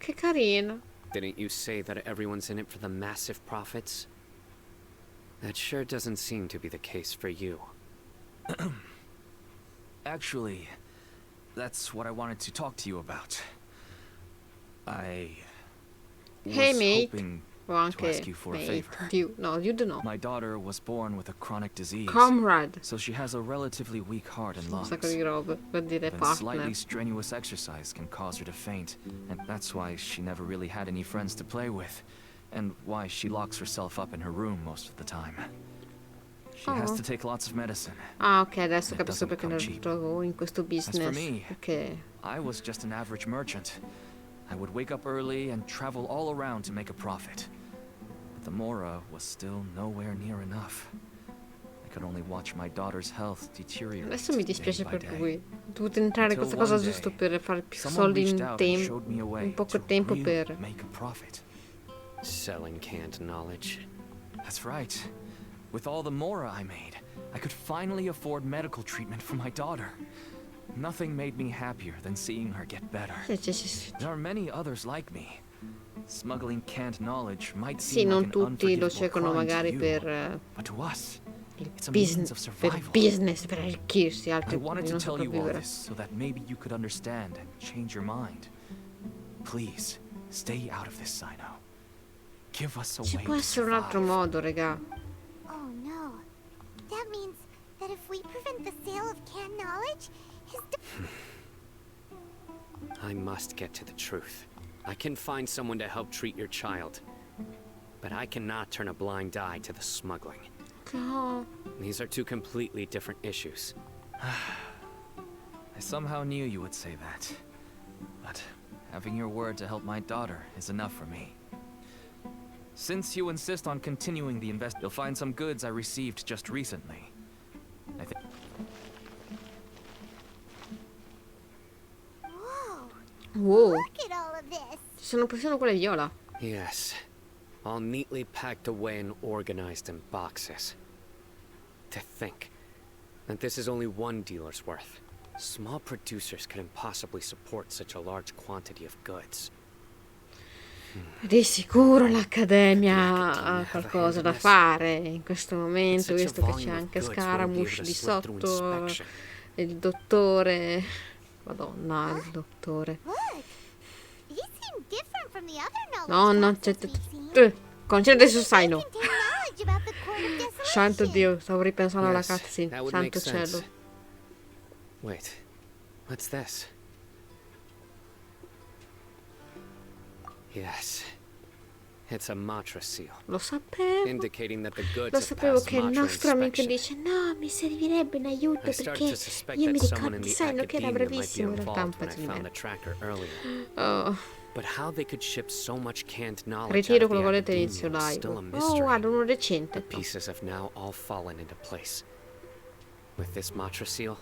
Che carina. Didn't you say that everyone's in it for the massive profits? That sure doesn't seem to be the case for you. Actually, that's what I wanted to talk to you about. I was Hey, mate. hoping O to anche ask you for a mate. favor. No, dude no. My daughter was born with a chronic disease, Comrade. so she has a relatively weak heart and Un sacco lungs. di robe. Per dire Then partner. slightly strenuous exercise can cause her to faint, and that's why she never really had any friends to play with, and why she locks herself up in her room most of the time. She has to take lots of medicine. Ah, ok, adesso It capisco doesn't perché come non cheap. trovo in questo As for business. me, Perché I was just an average merchant. I would wake up early and travel all around to make a profit. But the Mora was still nowhere near enough. I could only watch my daughter's health deteriorate adesso mi day dispiace by per day. lui. Ho dovuto entrare in Until questa cosa one day, giusto per fare più someone soldi reached in out and showed me a way in poco to tempo really per... make a profit. Selling canned knowledge. That's right. With all the Mora I made, I could finally afford medical treatment for my daughter. Nothing made me happier than seeing her get better. There are many others like me. Smuggling canned knowledge might Sì, seem non like an tutti lo unforgivable cercano crime to magari you, per but to us, it's a business, means of per survival. business, per arricchirsi, I altri wanted di to non tell you all sopravvivere. this so that maybe you could understand and change your mind. Please, stay out of this, Cyno. Give us a Ci way può to essere un altro survive. modo, regà. Oh no. That means that if we prevent the sale of canned knowledge, his I must get to the truth. I can find someone to help treat your child. But I cannot turn a blind eye to the smuggling. No. These are two completely different issues. I somehow knew you would say that. But having your word to help my daughter is enough for me. Since you insist on continuing the you'll find some goods I received just recently. I think Whoa, Wow, look at all of this. ci sono persino quelle viola. Yes. All neatly packed away and organized in boxes. To think that this is only one dealer's worth. Small producers couldn't possibly support such a large quantity of goods. Di sicuro l'Accademia ha qualcosa da fare in questo momento, visto che c'è anche Scaramouche di sotto, il dottore... Madonna, il dottore. Look, these seem different from the other No, knowledge no, capsules we've seen. concentrati su Cyno. They contain knowledge about the Court of Desolation. Santo Dio, stavo ripensando alla Yes, cutscene. that would make Santo sense. cielo. Wait, what's this? Yes, it's a Matra seal, Lo sapevo. indicating that the goods Lo have sapevo passed che il Matra nostro amico inspection. dice no, mi servirebbe in aiuto I started perché to suspect io mi that someone in ricordo di the Cyno che era academia might be bravissimo in realtà un involved when I pezzo di found the me. tracker earlier. Oh, But how they could ship so much canned knowledge out ritiro of quello the che ho detto academia all'inizio is live. still a Oh, mystery. guarda, uno recente. The pieces have now all fallen into place. With this Matra seal,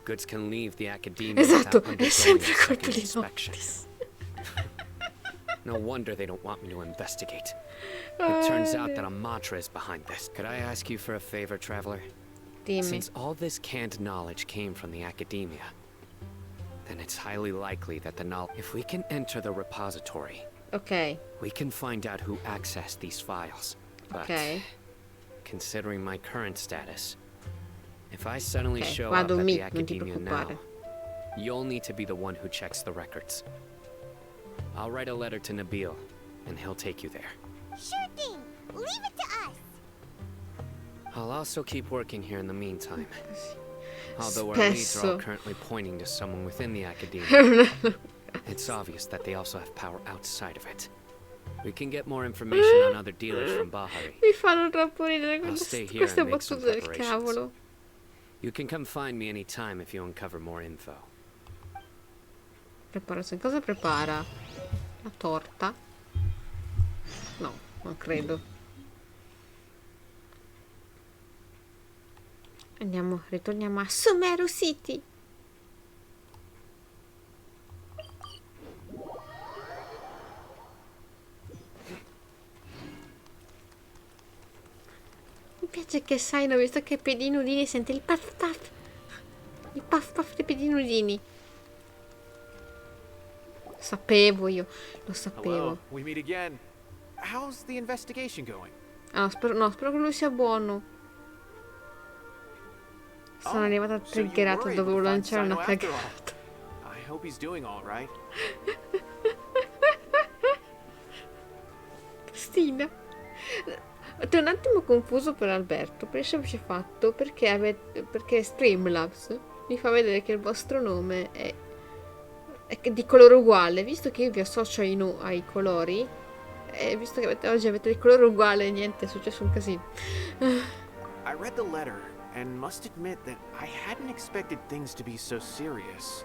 goods can leave the academia Esatto, without è undergoing sempre a colpa second di inspection. Noctis. No wonder they don't want me to investigate. It turns out that a Matra is behind this. Could I ask you for a favor, traveler? Dimmi. Since all this canned knowledge came from the academia, then it's highly likely that the knowledge... If we can enter the repository, Ok, we can find out who accessed these files. But ok. considering my current status, if I suddenly Ok, show up vado at mi, the non ti academia now, preoccupare. you'll need to be the one who checks the records. I'll write a letter to Nabil, and he'll take you there. Sure thing. Leave it to us. I'll also keep working here in the meantime. Although our leads are all Spesso. currently pointing to someone within the academia, it's obvious that they also have power outside of it. We can get more information on other dealers from Bahari. Mi fanno troppo ridere I'll queste, stay here queste and make some battute del preparations. cavolo. You can come find me anytime if you uncover more info. Preparazione. Cosa prepara? La torta? No, non credo. Andiamo, ritorniamo a Sumeru City. Mi piace che Cyno, visto che pedinudini, sente il puff puff. Il puff puff dei pedinudini. Sapevo io, lo sapevo. Hello, we meet again. How's the investigation going? Ah, spero che lui sia buono. Sono arrivata so you triggerata, were dovevo able to find lanciare una Cyno after all. cagata. I hope he's doing all right. Cristina. Ti un attimo confuso per Alberto, per il semplice fatto perché Streamlabs mi fa vedere che il vostro nome è di colore uguale, visto che io vi associo ai colori, e visto che oggi avete il colore uguale, niente, è successo un casino. I read the letter and must admit that I hadn't expected things to be so serious.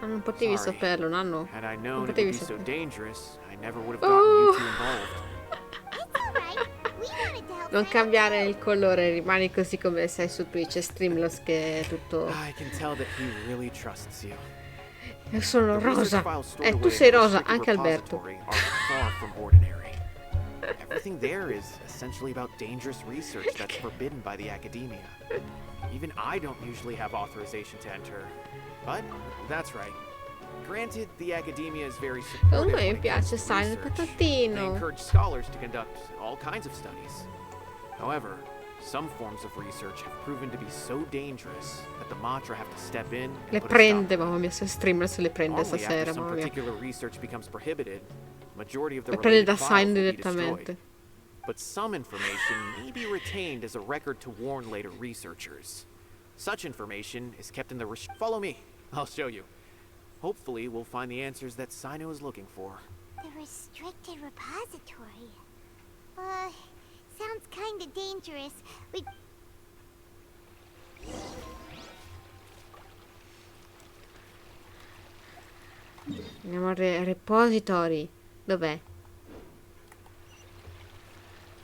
Non potevi Sorry. saperlo, Nanno. Had I Non known it would potevi be so saperlo. dangerous, I never would have gotten you two involved. It's alright. We wanted to help Non Cyno cambiare too. il colore, rimani così come sei su Twitch e Streamlabs che è tutto... I can tell that he really trusts you. Io sono The research rosa. files stored Tu away sei in a rosa, restricted anche Alberto. repository are far from ordinary. Everything there is essentially about dangerous research that's forbidden by the academia. Even I don't usually have authorization to enter. But that's right. Granted, the academia is very supportive Comunque when mi it piace, comes to sai, il research. They patatino. encourage scholars to conduct all kinds of studies. However, some forms of research have proven to be so dangerous that the Matra have to step in and Le put a stop prende, to it. mamma mia, se Streamlabs le prende Normally, after stasera, some mamma mia. particular research becomes prohibited, majority of the Le prende related da files Cyno will be direttamente. destroyed. But some information may be retained as a record to warn later researchers. Such information is kept in the Follow me. I'll show you. Hopefully, we'll find the answers that Cyno is looking for. The restricted repository. Sounds kinda dangerous. We Andiamo al repository. Dov'è?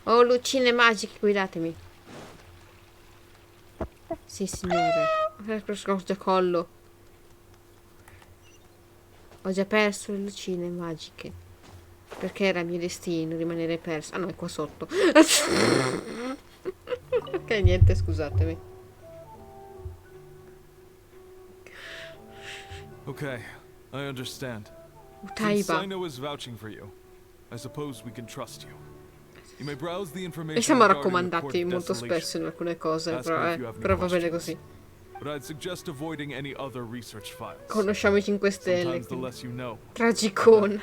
Oh, lucine magiche, guidatemi. Sì, signore. Ho già collo. Ho già perso le lucine magiche. Perché era mio destino rimanere persa. Ah no, è qua sotto. Ok, niente, scusatemi. Okay, I understand. Utaiba. Since Cyno is vouching for you, I suppose we can trust you. You may browse the E information siamo regarding the raccomandati court molto desolation. spesso in alcune cose, Ask her if you have any però va bene questions. così. But I'd suggest avoiding any other research files. Conosciamo i 5 Stelle. Sometimes the quindi. less you know. Tragicona.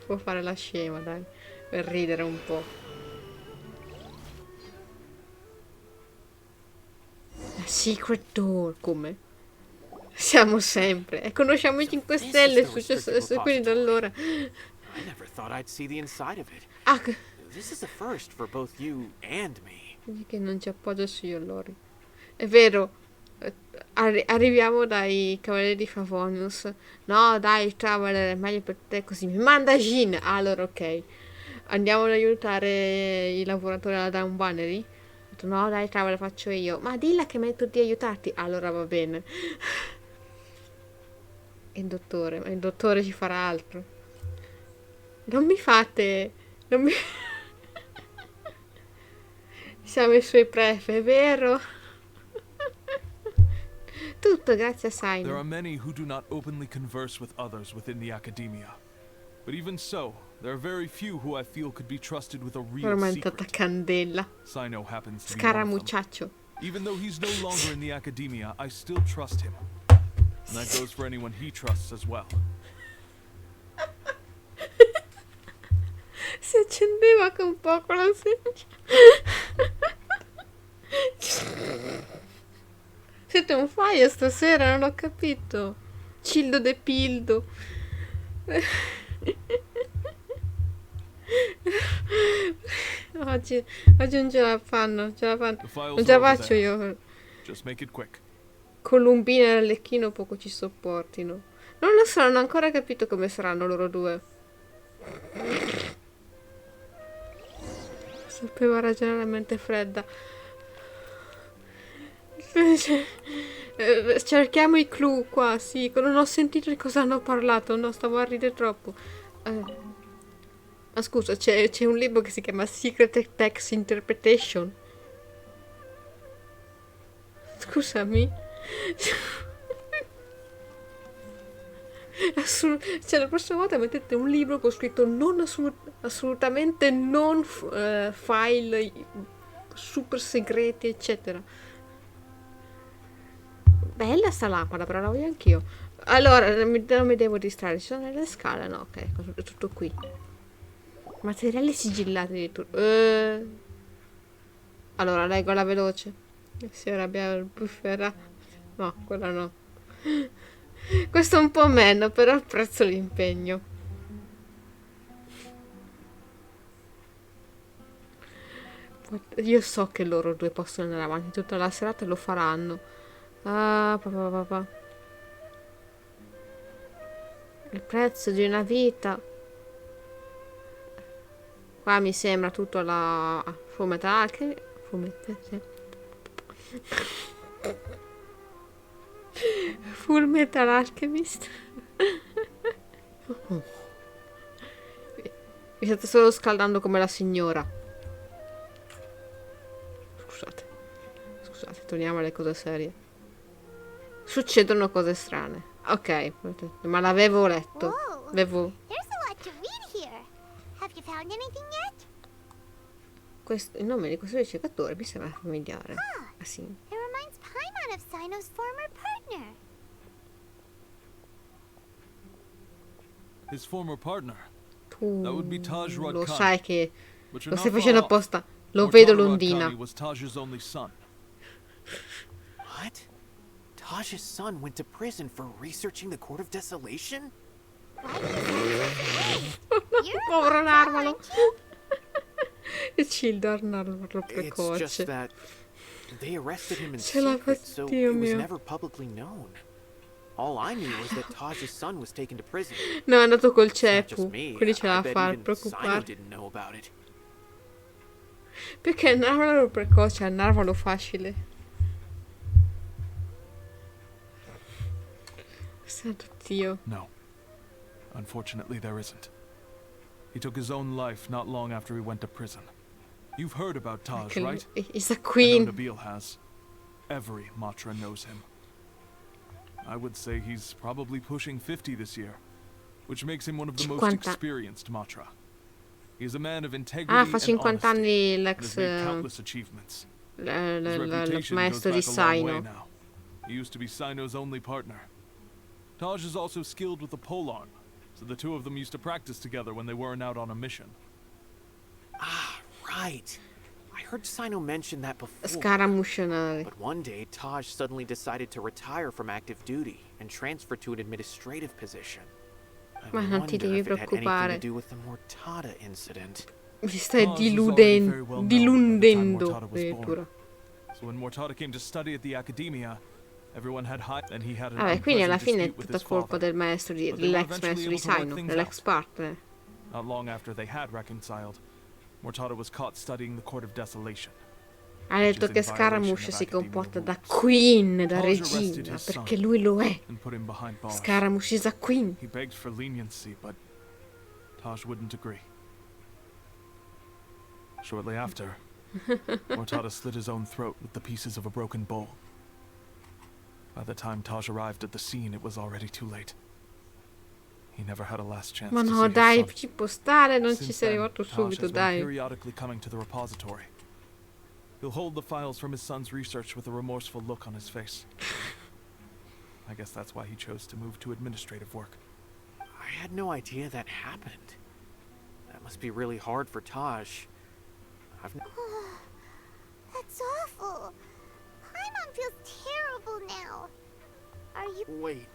Volevo fare la scema, dai. Per ridere un po'. La secret door. Come? Siamo sempre. E conosciamo i 5 Stelle. È successo quindi da allora. I never thought I'd see the inside of it. Ah, This is a first for both you and me. quindi che non ci appoggio su io, Lori. È vero. Arriviamo dai cavalieri di Favonius. No, dai, il Traveler è meglio per te così. Mi manda Jin. Allora, ok. Andiamo ad aiutare i lavoratori alla Down Bannery. Ho detto, no, dai, Traveler, faccio io. Ma dilla che metto di aiutarti. Allora va bene. E il dottore ci farà altro. Non mi fate. Non mi. Siamo i suoi prefe, è vero? Tutto grazie a There Cyno. are many who do not openly converse with others within the academia. But even so, there are very few who I feel could be trusted with a real Tormentata secret. candela. Cyno happens to be one of them. Scaramucciaccio. Even though he's no longer in the academia, I still trust him. And that goes for anyone he trusts as well. Si accendeva con poco la sedia. Siete un fire stasera, non ho capito. Cildo de pildo. Oggi non ce la fanno, The non files ce la are over faccio there. io. Just make it quick. Columbina e Arlecchino poco ci sopportino. Non lo so, non ho ancora capito come saranno loro due. Sapeva ragionare a mente fredda. Cerchiamo i clue qua, sì. Non ho sentito di cosa hanno parlato, no, stavo a ridere troppo. Ma scusa, c'è un libro che si chiama Secret Text Interpretation. Scusami. Cioè, la prossima volta mettete un libro con scritto non assolutamente non file super segreti, eccetera. Bella sta lampada, però la voglio anch'io. Allora, non mi devo distrarre. Ci sono le scale? No, ok, è tutto qui. Materiali sigillati addirittura. Allora, leggo alla veloce. Si arrabbia il bufera. No, quella no. Questo un po' meno, però apprezzo l'impegno. Io so che loro due possono andare avanti tutta la serata e lo faranno. Ah, papà. Il prezzo di una vita. Qua mi sembra tutto la Fullmetal Alchemist. Sì. Fullmetal Alchemist. Mi state solo scaldando come la signora. Scusate, torniamo alle cose serie. Succedono cose strane. Ok, ma l'avevo letto. Whoa, Avevo... there's a lot to read here. Have you found anything yet? Il nome di questo ricercatore mi sembra familiare. Ah, sì. It reminds Paimon of Cyno's former partner. His former partner. Tu That would be Taj lo Radkani. sai che But you're lo stai not facendo far off. apposta. Lo vedo Mortada l'ondina. Radkani was Taj's only son. What? Taj's son went to prison for researching the Court of Desolation? Povero Narvalo. E Cildor Narvalo It's precoce. just that they arrested him in Ce l'ha secret, so Dio it was mio. never publicly known. All I knew was that Taj's son was taken to prison. No, è andato col It's not just cepu. me. Quindi ce I la bet fa even Cyno preoccupare. didn't know about it. Perché il Narvalo precoce è il Narvalo facile. Santo Dio. No. Unfortunately, there isn't. He took his own life not long after he went to prison. You've heard about Taj, Che right? Is a I know queen. Nabil has. Every Matra knows him. I would say he's probably pushing 50 this year, which makes him one of the most 50. experienced Matra. He's a man of integrity Ah, fa and 50 honesty, anni and l'ex has made countless achievements. His il reputation maestro di goes back a long way Cyno. now. He used to be Cyno's only partner. Taj is also skilled with the polearm, so the two of them used to practice together when they weren't out on a mission. Ah, right. I heard Cyno mention that before. Scaramuscionare. But one day, Taj suddenly decided to retire from active duty and transfer to an administrative position. I Ma non ti wonder devi if it had anything to preoccupare. do with the Mortada incident. Mi stai Taj was already very well known by the time diludendo Mortada was addirittura. born. So when Mortada came to study at the academia, everyone had high, and he had an Vabbè, quindi alla unpleasant fine è dispute with tutta his colpa father. del maestro But they were dell'ex eventually maestro di able to work Cyno, things dell'ex out. partner. Not long after they had reconciled, Mortada was caught studying the Court of Desolation. Ha detto che Scaramouche si comporta da queen, da regina, perché lui lo è. And put him behind bars. Scaramouche is a queen. He begged for leniency, but Taj wouldn't agree. Shortly after, Mortada slit his own throat with the pieces of a broken bowl. By the time Taj arrived at the scene, it was already too late. He never had a last chance Ma to no, see dai, his son. ci può stare, non ci Since sei then, arrivato Taj subito, has been dai. periodically coming to the repository. He'll hold the files from his son's research with a remorseful look on his face. I guess that's why he chose to move to administrative work. I had no idea that happened. That must be really hard for Taj. That's awful. Paimon feels terrible now. Are you... Wait,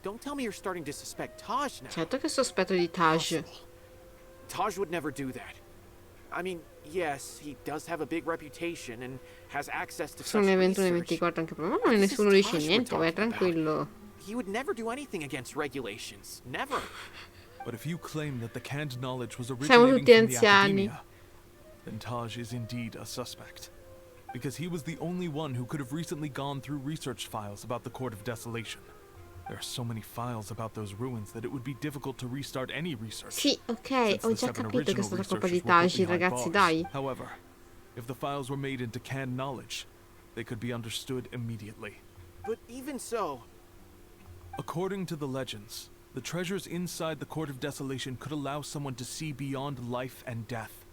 don't tell me you're starting to suspect Taj now. Certo che sospetto di Taj. Taj would never do that. I mean, yes, he does have a big reputation and has access to such Sono le 21 e research. 24 anche per me, ma nessuno dice niente, vai tranquillo. He would never do anything against regulations. Never. But if you claim that the canned knowledge was Siamo originating tutti from the anziani. academia, then Taj is indeed a suspect. Because he was the only one who could have recently gone through research files about the Court of Desolation. There are so many files about those ruins that it would be difficult to restart any research. Sì, ok, since ho the già 7 capito che è original stata colpa di researchers were put Taj, behind ragazzi, bars. dai. However, if the files were made into canned knowledge, they could be understood immediately. But even so, According to the legends, the treasures inside the Court of Desolation could allow someone to see beyond life and death.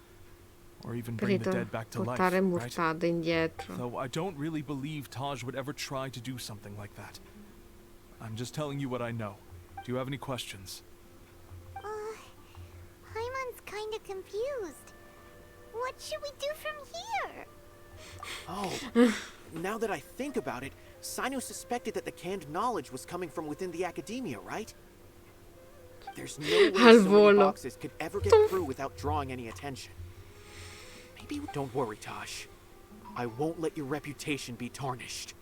Or even bring the Capito? dead back to life, Portare right? Murtada indietro. Though I don't really believe Taj would ever try to do something like that. I'm just telling you what I know. Do you have any questions? Paimon's kind kinda confused. What should we do from here? Oh, now that I think about it, Cyno suspected that the canned knowledge was coming from within the academia, right? There's no way Al so many volo. boxes could ever get through without drawing any attention. Maybe don't worry, Taj. I won't let your reputation be tarnished.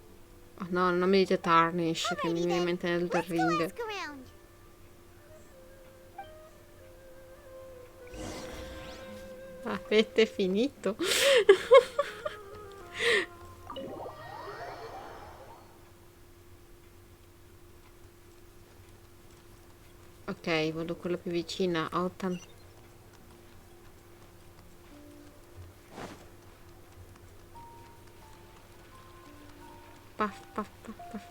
Oh, no, non mi dite Tarnish, che mi Alrighty viene in then. mente nel Let's go Ring. ask around. Avete finito? Ok, vado quella più vicina a 80. Paf, paf, paf, paf.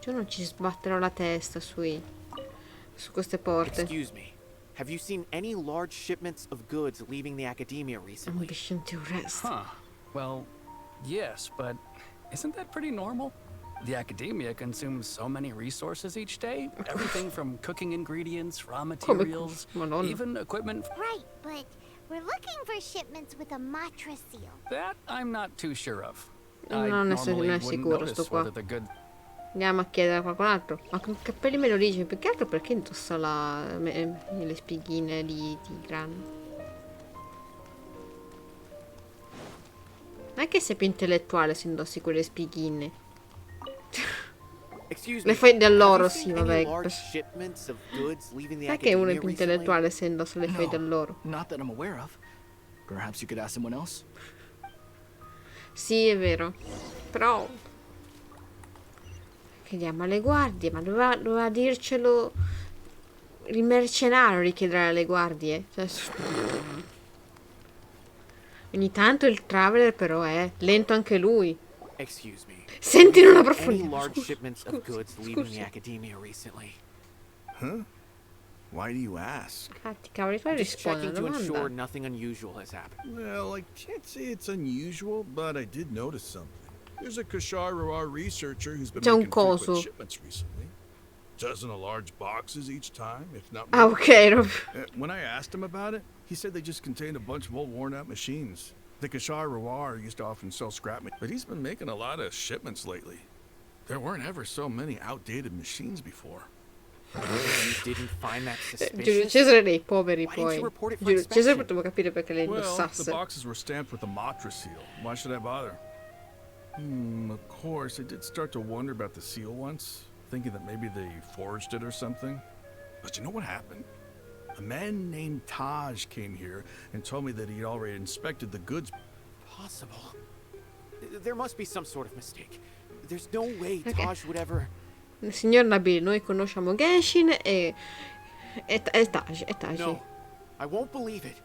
Io non ci sbatterò la testa su queste porte. Excuse me. Have you seen any large shipments of goods leaving the academia recently? Ambition to rest. Huh. Well, yes, but isn't that pretty normal? The academia consumes so many resources each day. Everything from cooking ingredients, raw materials, Madonna. even equipment. Right, but we're looking for shipments with a Matra seal. That I'm not too sure of. No, I non è normally wouldn't sicuro notice sto qua. whether the good. Andiamo a chiedere a qualcun altro. Ma con capelli me lo dici? Più che altro perché indossa le spieghine di grano? Non è che sei più intellettuale se indossi quelle spieghine. Excuse Le me. fai have dell'oro, you sì, seen any vabbè. large shipments of goods leaving the Non è che uno è academia più recently? intellettuale se indossa le fai dell'oro. Not that I'm aware of. Perhaps you could ask someone else. Sì, è vero. Però chiediamo alle guardie, ma doveva dircelo il mercenario, richiedere alle guardie. Cioè, ogni tanto il traveler però è lento anche lui. Excuse me. Senti, non Any approfondiamo. large shipments of goods leaving the academia recently? Huh? Why do you ask? Infatti, cavoli, fai Just rispondere checking alla to ensure domanda. nothing unusual has happened. Well, I can't say it's unusual, but I did notice something. There's a Kashar researcher who's been C'è un making frequent coso. shipments recently. Dozen of large boxes each time, if not Ah, more. ok. When I asked him about it, he said they just contained a bunch of old worn-out machines. The Kashar used to often sell scrap metal, but he's been making a lot of shipments lately. There weren't ever so many outdated machines before. You didn't find that Giulio suspicious? Cesare dei poveri Why didn't poi. you report it for Giulio Cesare inspection? potevo capire perché le Well, the indossasse. boxes were stamped with the Matra seal. Why should I bother? Of course, I did start to wonder about the seal once, thinking that maybe they forged it or something. But you know what happened? A man named Taj came here and told me that he'd already inspected the goods. Possible. There must be some sort of mistake. There's no way Okay. Taj would ever... Signor Nabil, noi conosciamo Genshin e Taji. No, I won't believe it.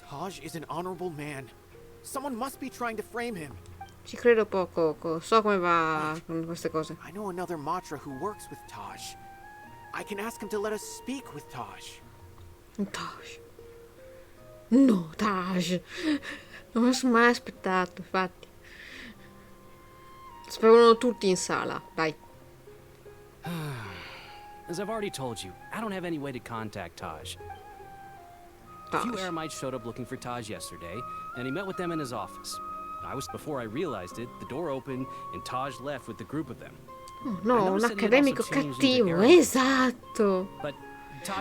Taj is an honorable man. Someone must be trying to frame him. Ci credo poco, so come va con queste cose. I know another Matra who works with Taj. I can ask him to let us speak with Taj. Taj. No, Taj. Non l'ho mai aspettato, infatti. Speravano tutti in sala, dai. As I've already told you, I don't have any way to contact Taj. A few Eremites showed up looking for Taj yesterday, and he met with them in his office. Before I realized it, the door opened, and Taj left with the group of them. Oh, no, un accademico cattivo, esatto.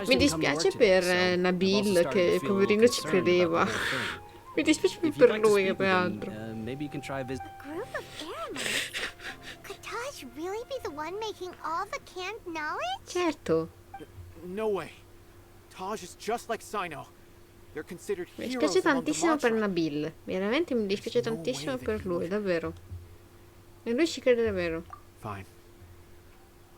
Mi dispiace per Nabil, che poverino ci credeva. Mi dispiace più per lui che per altro. Maybe you can try visit. Group of Eremites? Could Taj really be the one making all the canned knowledge? Certo. No way. Taj is just like Cyno. They're considered Mi heroes dispiace among the tantissimo per Matra. Nabil. Veramente mi dispiace tantissimo per lui, davvero. E lui ci crede davvero. Fine.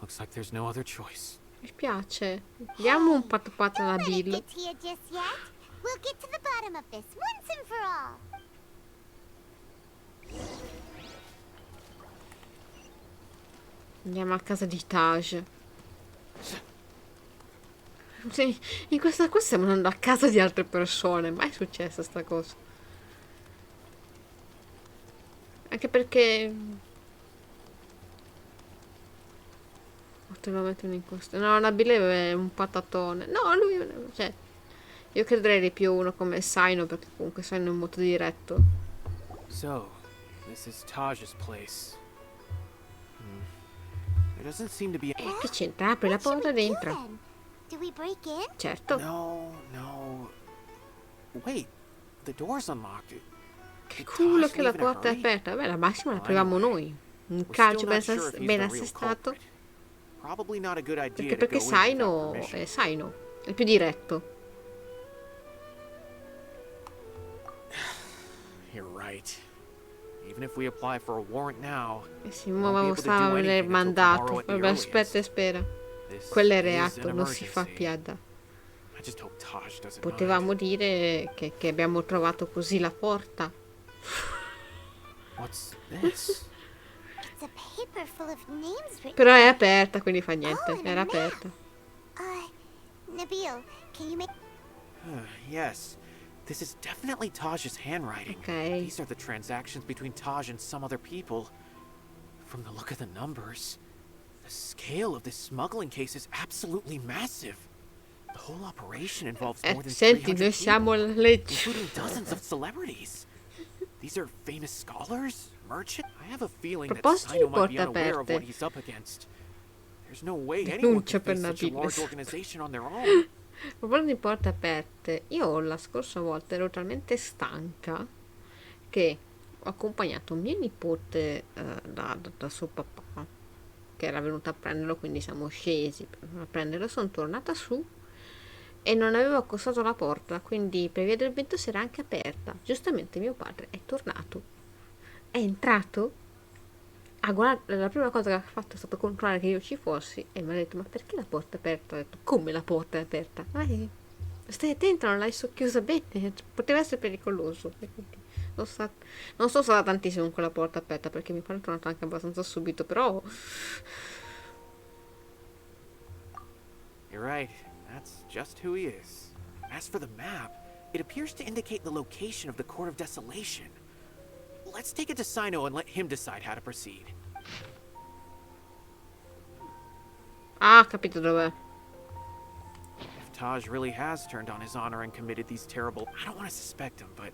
Looks like there's no other choice. Mi spiace. Diamo un patto patto a Nabil. Get to you just yet. We'll get to the bottom of this once and for all. Andiamo a casa di Taj. Sì, in questa qua stiamo andando a casa di altre persone. Mai è successa sta cosa. Anche perché te lo mettono in costo. No, Nabil è un patatone. No, lui... Cioè, io crederei di più uno come Cyno, perché comunque Cyno è molto diretto. So, this is Taj's place. There doesn't seem to be... Che c'entra? Apri la porta ed entra. Do we break in? Certo. No. Wait, the door's unlocked. Che culo che la porta è aperta. Vabbè, la massima la apriamo noi. Un calcio ben assestato. Perché Cyno è Cyno. È il più diretto. You're right. Even if we apply for a warrant now, sì, ma stava nel mandato. Vabbè, aspetta e spera. Quello è reato, non si fa piada. Potevamo dire che abbiamo trovato così la porta. Però è aperta, quindi fa niente. Era aperta. Nabil, can you make... yes. This is definitely Taj's handwriting. Okay. These are the transactions between Taj and some other people. From the look of the numbers, the scale of this smuggling case is absolutely massive. The whole operation involves more than 300 people, including dozens of celebrities. These are famous scholars, merchants. I have a feeling that Cyno might be unaware of what he's up against. There's no way anyone can face such a large organization on their own. A proposito di porte aperte, io la scorsa volta ero talmente stanca che ho accompagnato mio nipote da suo papà, che era venuto a prenderlo, quindi siamo scesi a prenderlo, sono tornata su e non avevo accossato la porta, quindi per via del vento si era anche aperta. Giustamente mio padre è tornato, è entrato, a guardare, la prima cosa che ha fatto è stato controllare che io ci fossi e mi ha detto: ma perché la porta è aperta? Ho detto: come la porta è aperta? Stai attenta, non l'hai socchiusa bene, poteva essere pericoloso. Non sono stata tantissimo con quella porta aperta perché mi pare tornato anche abbastanza subito, però... You're right, that's just who he is. As for the map, it appears to indicate the location of the Court of Desolation. Let's take it to Cyno and let him decide how to proceed. Ah, capito dov'è. If Taj really has turned on his honor and committed these terrible... I don't want to suspect him, but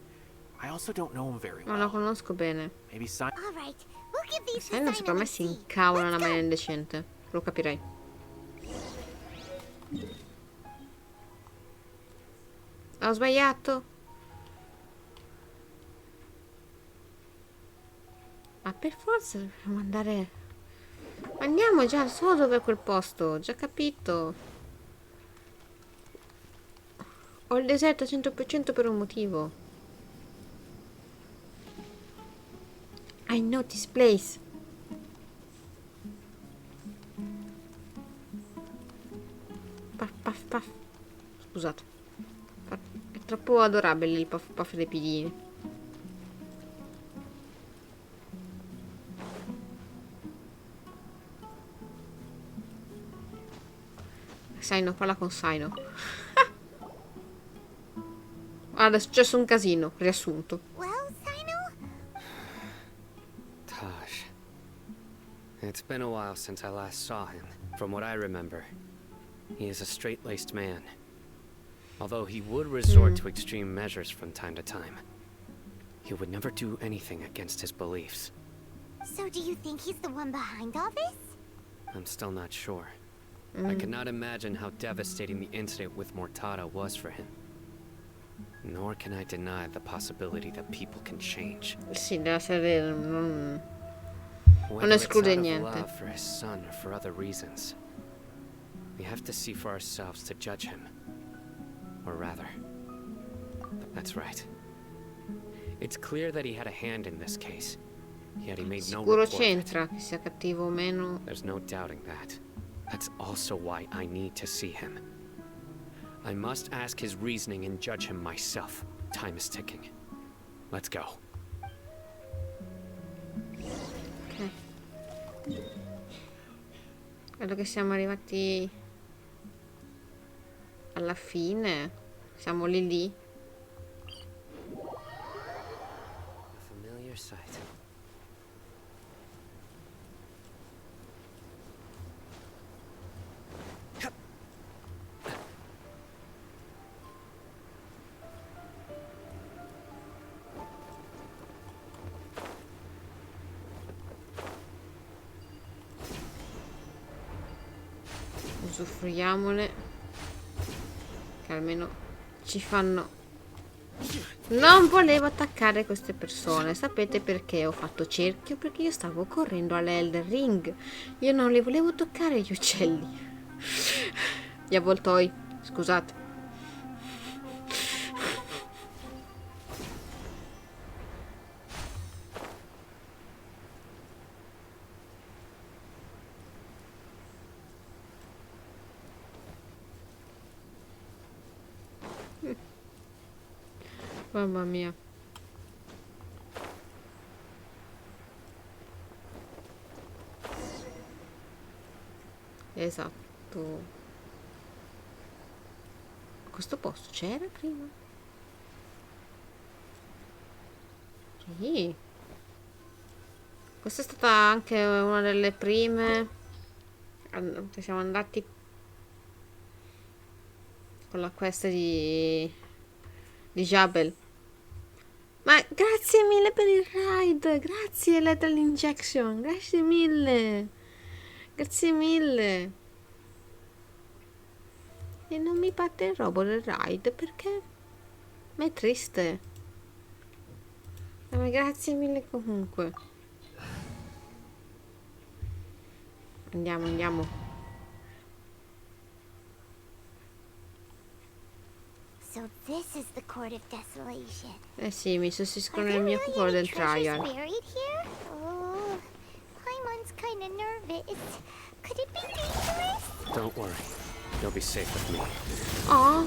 I also don't know him very well. Non lo conosco bene. Maybe Cyno... All right, we'll give these to Cyno secondo me si incavola una maniera indecente. Lo capirei. Ho sbagliato. Ma per forza dobbiamo andare... Andiamo già, so dove è quel posto, ho già capito. Ho il deserto 100% per un motivo. I know this place. Puff, puff, puff. Scusate. È troppo adorabile il puff puff dei piedini. Cyno, parla con Cyno. Guarda, è successo un casino, riassunto. Well, Cyno? Taj. It's been a while since I last saw him. From what I remember, he is a straight-laced man. Although he would resort to extreme measures from time to time, he would never do anything against his beliefs. So do you think he's the one behind all this? I'm still not sure. I cannot imagine how devastating the incident with Mortada was for him. Nor can I deny the possibility that people can change. Sì, della serie non Whether it's esclude out of niente. love for his son or for other reasons, we have to see for ourselves to judge him. Or rather, that's right. It's clear that he had a hand in this case, yet he made no Sicuro report of it. c'entra, che sia cattivo o meno. There's no doubting that. That's also why I need to see him. I must ask his reasoning and judge him myself. Time is ticking. Let's go. Ok. Credo che siamo arrivati alla fine. Siamo lì. A familiar sight. usufruiamone, che almeno ci fanno. Non volevo attaccare queste persone. Sapete perché ho fatto cerchio? Perché io stavo correndo all'Elden Ring. Io non li volevo toccare gli uccelli. Gli avvoltoi, scusate. Mamma mia. Esatto. Questo posto c'era prima? Sì. Questa è stata anche una delle prime che siamo andati con la quest di Jabel. Ma grazie mille per il ride, grazie Lethal Injection, grazie mille, grazie mille. E non mi parte il robot del ride perché ma è triste. Ma grazie mille comunque. Andiamo, andiamo. So this is the Court of Desolation. Eh sì, mi sostituiscono nel mio cuore del trial. Buried here? Oh, Paimon's kind of nervous. Could it be dangerous? Don't worry. You'll be safe with me. Oh.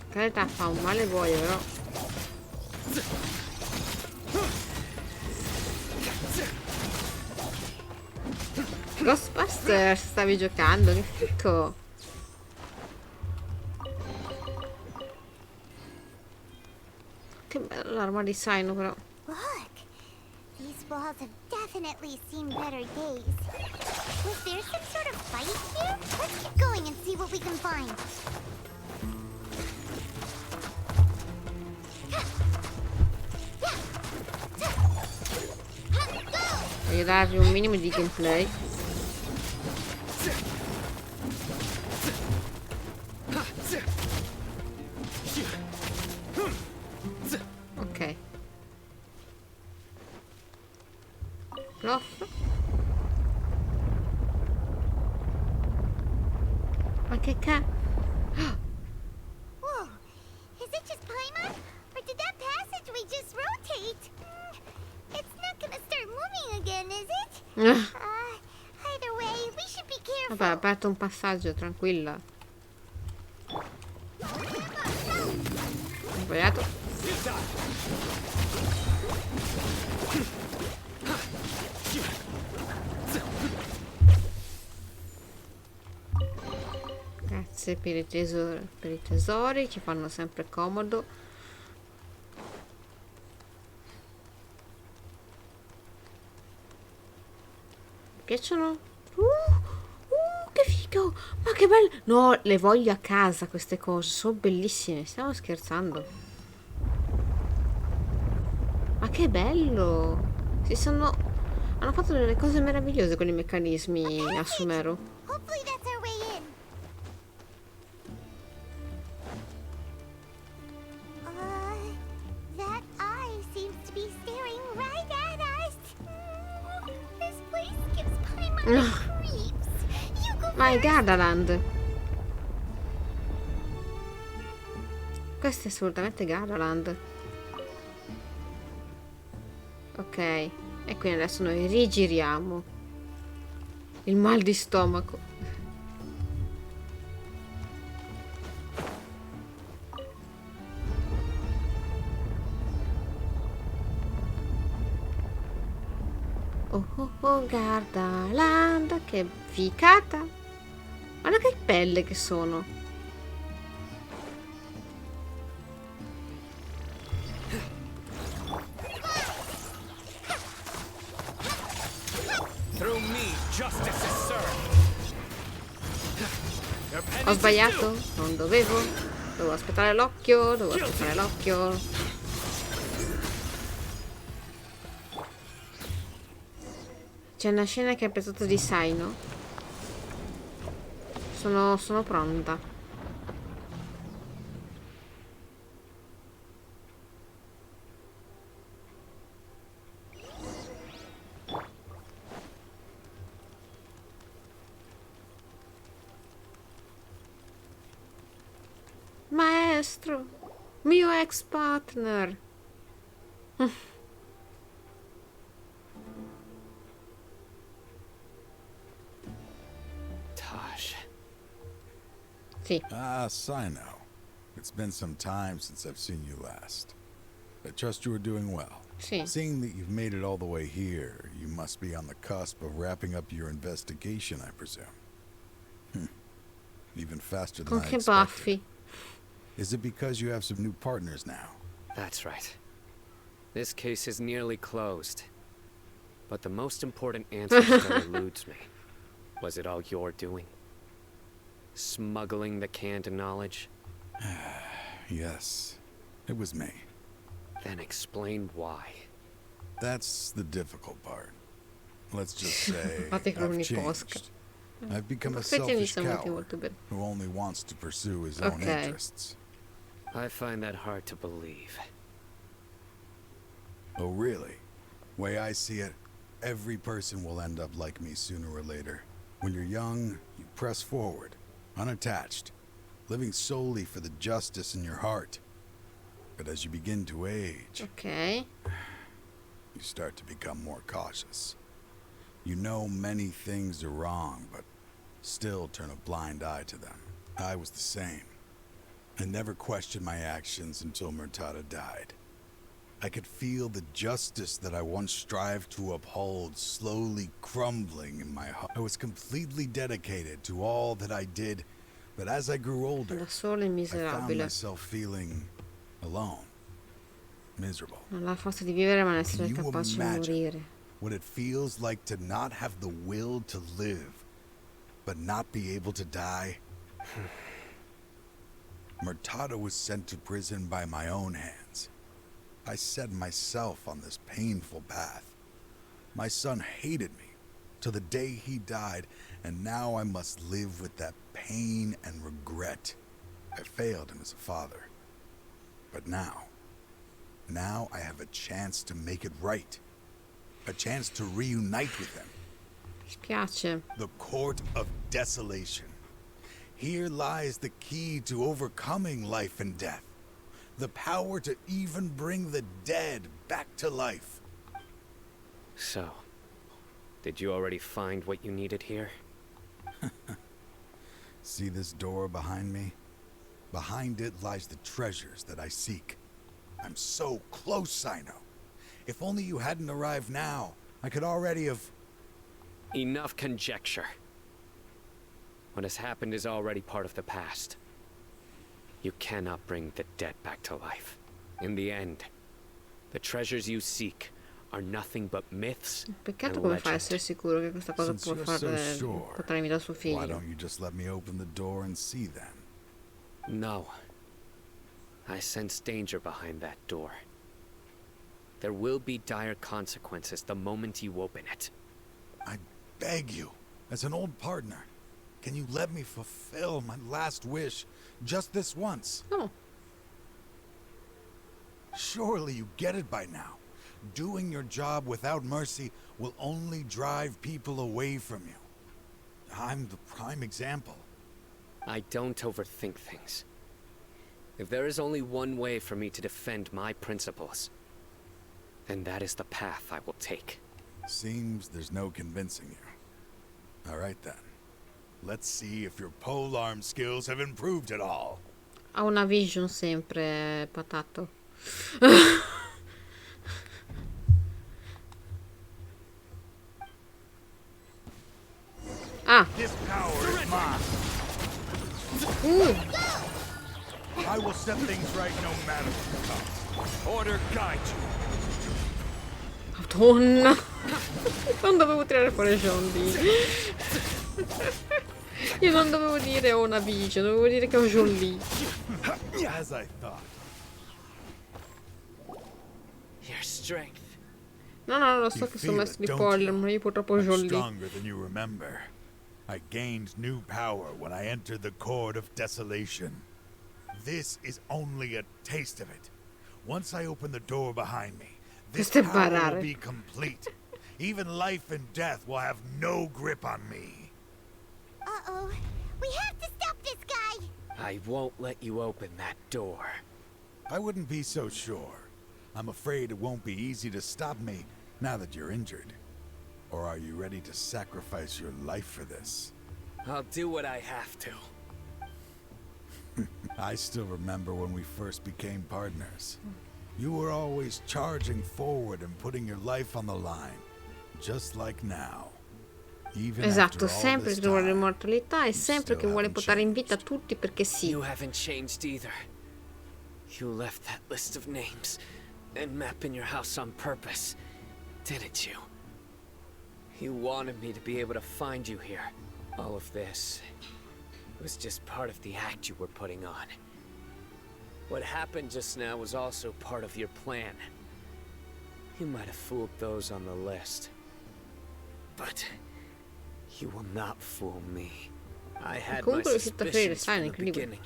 Carità, fa un male boia, però. Ghostbusters stavi giocando, che fico. Che bella l'arma di Cyno però. Look, these walls have definitely seen better days. Was there some sort of fight here? Let's keep going and see what we can find. Voglio dargli un minimo di gameplay. Ok. Plof. Ma che Whoa, is it just Paimon? Or did that passageway just rotate? It's not gonna start moving again, is it? Either way, we should be careful. Vabbè, ha aperto un passaggio, tranquilla. Ho sbagliato. Grazie per i tesori, ci fanno sempre comodo. Mi piacciono? Che figo! Ma che bello! No, le voglio a casa queste cose, sono bellissime. Stiamo scherzando. Ma che bello! Hanno fatto delle cose meravigliose con i meccanismi a Sumeru. Hopefully that's our way in. That eye seems to be staring right at us. This place gives Paimon the creeps. You go Ma è first. Gardaland. Questo è assolutamente Gardaland. Ok. E quindi adesso noi rigiriamo. Il mal di stomaco. Oh, Gardaland, che ficata. Guarda che belle che sono. Through me, justice is served. Ho sbagliato? Non dovevo? Devo aspettare l'occhio, devo aspettare l'occhio. C'è una scena che ha pensato di Cyno. Sono pronta. Maestro, mio ex partner. Taj. Sì. Ah, Cyno. It's been some time since I've seen you last. I trust you are doing well. Sì. Seeing that you've made it all the way here, you must be on the cusp of wrapping up your investigation, I presume. Even faster than I Con che expected. baffi. Is it because you have some new partners now? That's right. This case is nearly closed. But the most important answer still eludes me. Was it all your doing? Smuggling the canned knowledge? Yes, it was me. Then explain why. That's the difficult part. Let's just say Fate con I've un'imposca. changed. I've become a Perché selfish iniziamo coward molto bene. who only wants to pursue his own Okay. interests. I find that hard to believe. Oh, really? Way I see it, every person will end up like me sooner or later. When you're young, you press forward, unattached, living solely for the justice in your heart. But as you begin to age, Ok. you start to become more cautious. You know many things are wrong, but still turn a blind eye to them. I was the same. I never questioned my actions until Murtada died. I could feel the justice that I once strived to uphold slowly crumbling in my heart. I was completely dedicated to all that I did, but as I grew older, Da solo e I found miserabile. myself feeling alone, miserable. Non ha la forza di vivere ma essere Can you capace di imagine morire. what it feels like to not have the will to live, but not be able to die? Murtada was sent to prison by my own hands. I set myself on this painful path. My son hated me till the day he died, and now I must live with that pain and regret. I failed him as a father. But now I have a chance to make it right. A chance to reunite with him. Mi spiace. The Court of Desolation. Here lies the key to overcoming life and death. The power to even bring the dead back to life. So, did you already find what you needed here? See this door behind me? Behind it lies the treasures that I seek. I'm so close, Cyno. If only you hadn't arrived now, I could already have... Enough conjecture. What has happened is already part of the past. You cannot bring the dead back to life. In the end, the treasures you seek are nothing but myths Peccato and come fa a legend. essere sicuro che questa cosa Since può you're far so sure, portarmi da suo why figlio. don't you just let me open the door and see them? No. I sense danger behind that door. There will be dire consequences the moment you open it. I beg you, as an old partner, can you let me fulfill my last wish just this once? No. Surely you get it by now. Doing your job without mercy will only drive people away from you. I'm the prime example. I don't overthink things. If there is only one way for me to defend my principles, then that is the path I will take. Seems there's no convincing you. All right then. Let's see if your polearm skills have improved at all. Ha una vision sempre, patato. Ah. This power is mine. I will set things right no matter what comes. Order guide you. Madonna. Non dovevo tirare fuori Johnny. Io non dovevo dire ho una vision, dovevo dire che ho Johnny. As I thought. Your strength. No, no, lo so che sono messi di pollo, ma io purtroppo ho lì. Stronger than you remember. I gained new power when I entered the Court of Desolation. This is only a taste of it. Once I open the door behind me, this power will be complete. Even life and death will have no grip on me. Uh-oh. We have to stop this guy! I won't let you open that door. I wouldn't be so sure. I'm afraid it won't be easy to stop me now that you're injured. Or are you ready to sacrifice your life for this? I'll do what I have to. I still remember when we first became partners. You were always charging forward and putting your life on the line. Just like now. Even esatto, sempre che vuole l'immortalità e sempre che vuole portare in vita tutti perché sì. You haven't changed either. You left that list of names and map in your house on purpose, didn't you? You wanted me to be able to find you here. All of this was just part of the act you were putting on. What happened just now was also part of your plan. You might have fooled those on the list, but you will not fool me. I had my suspicions from the beginning,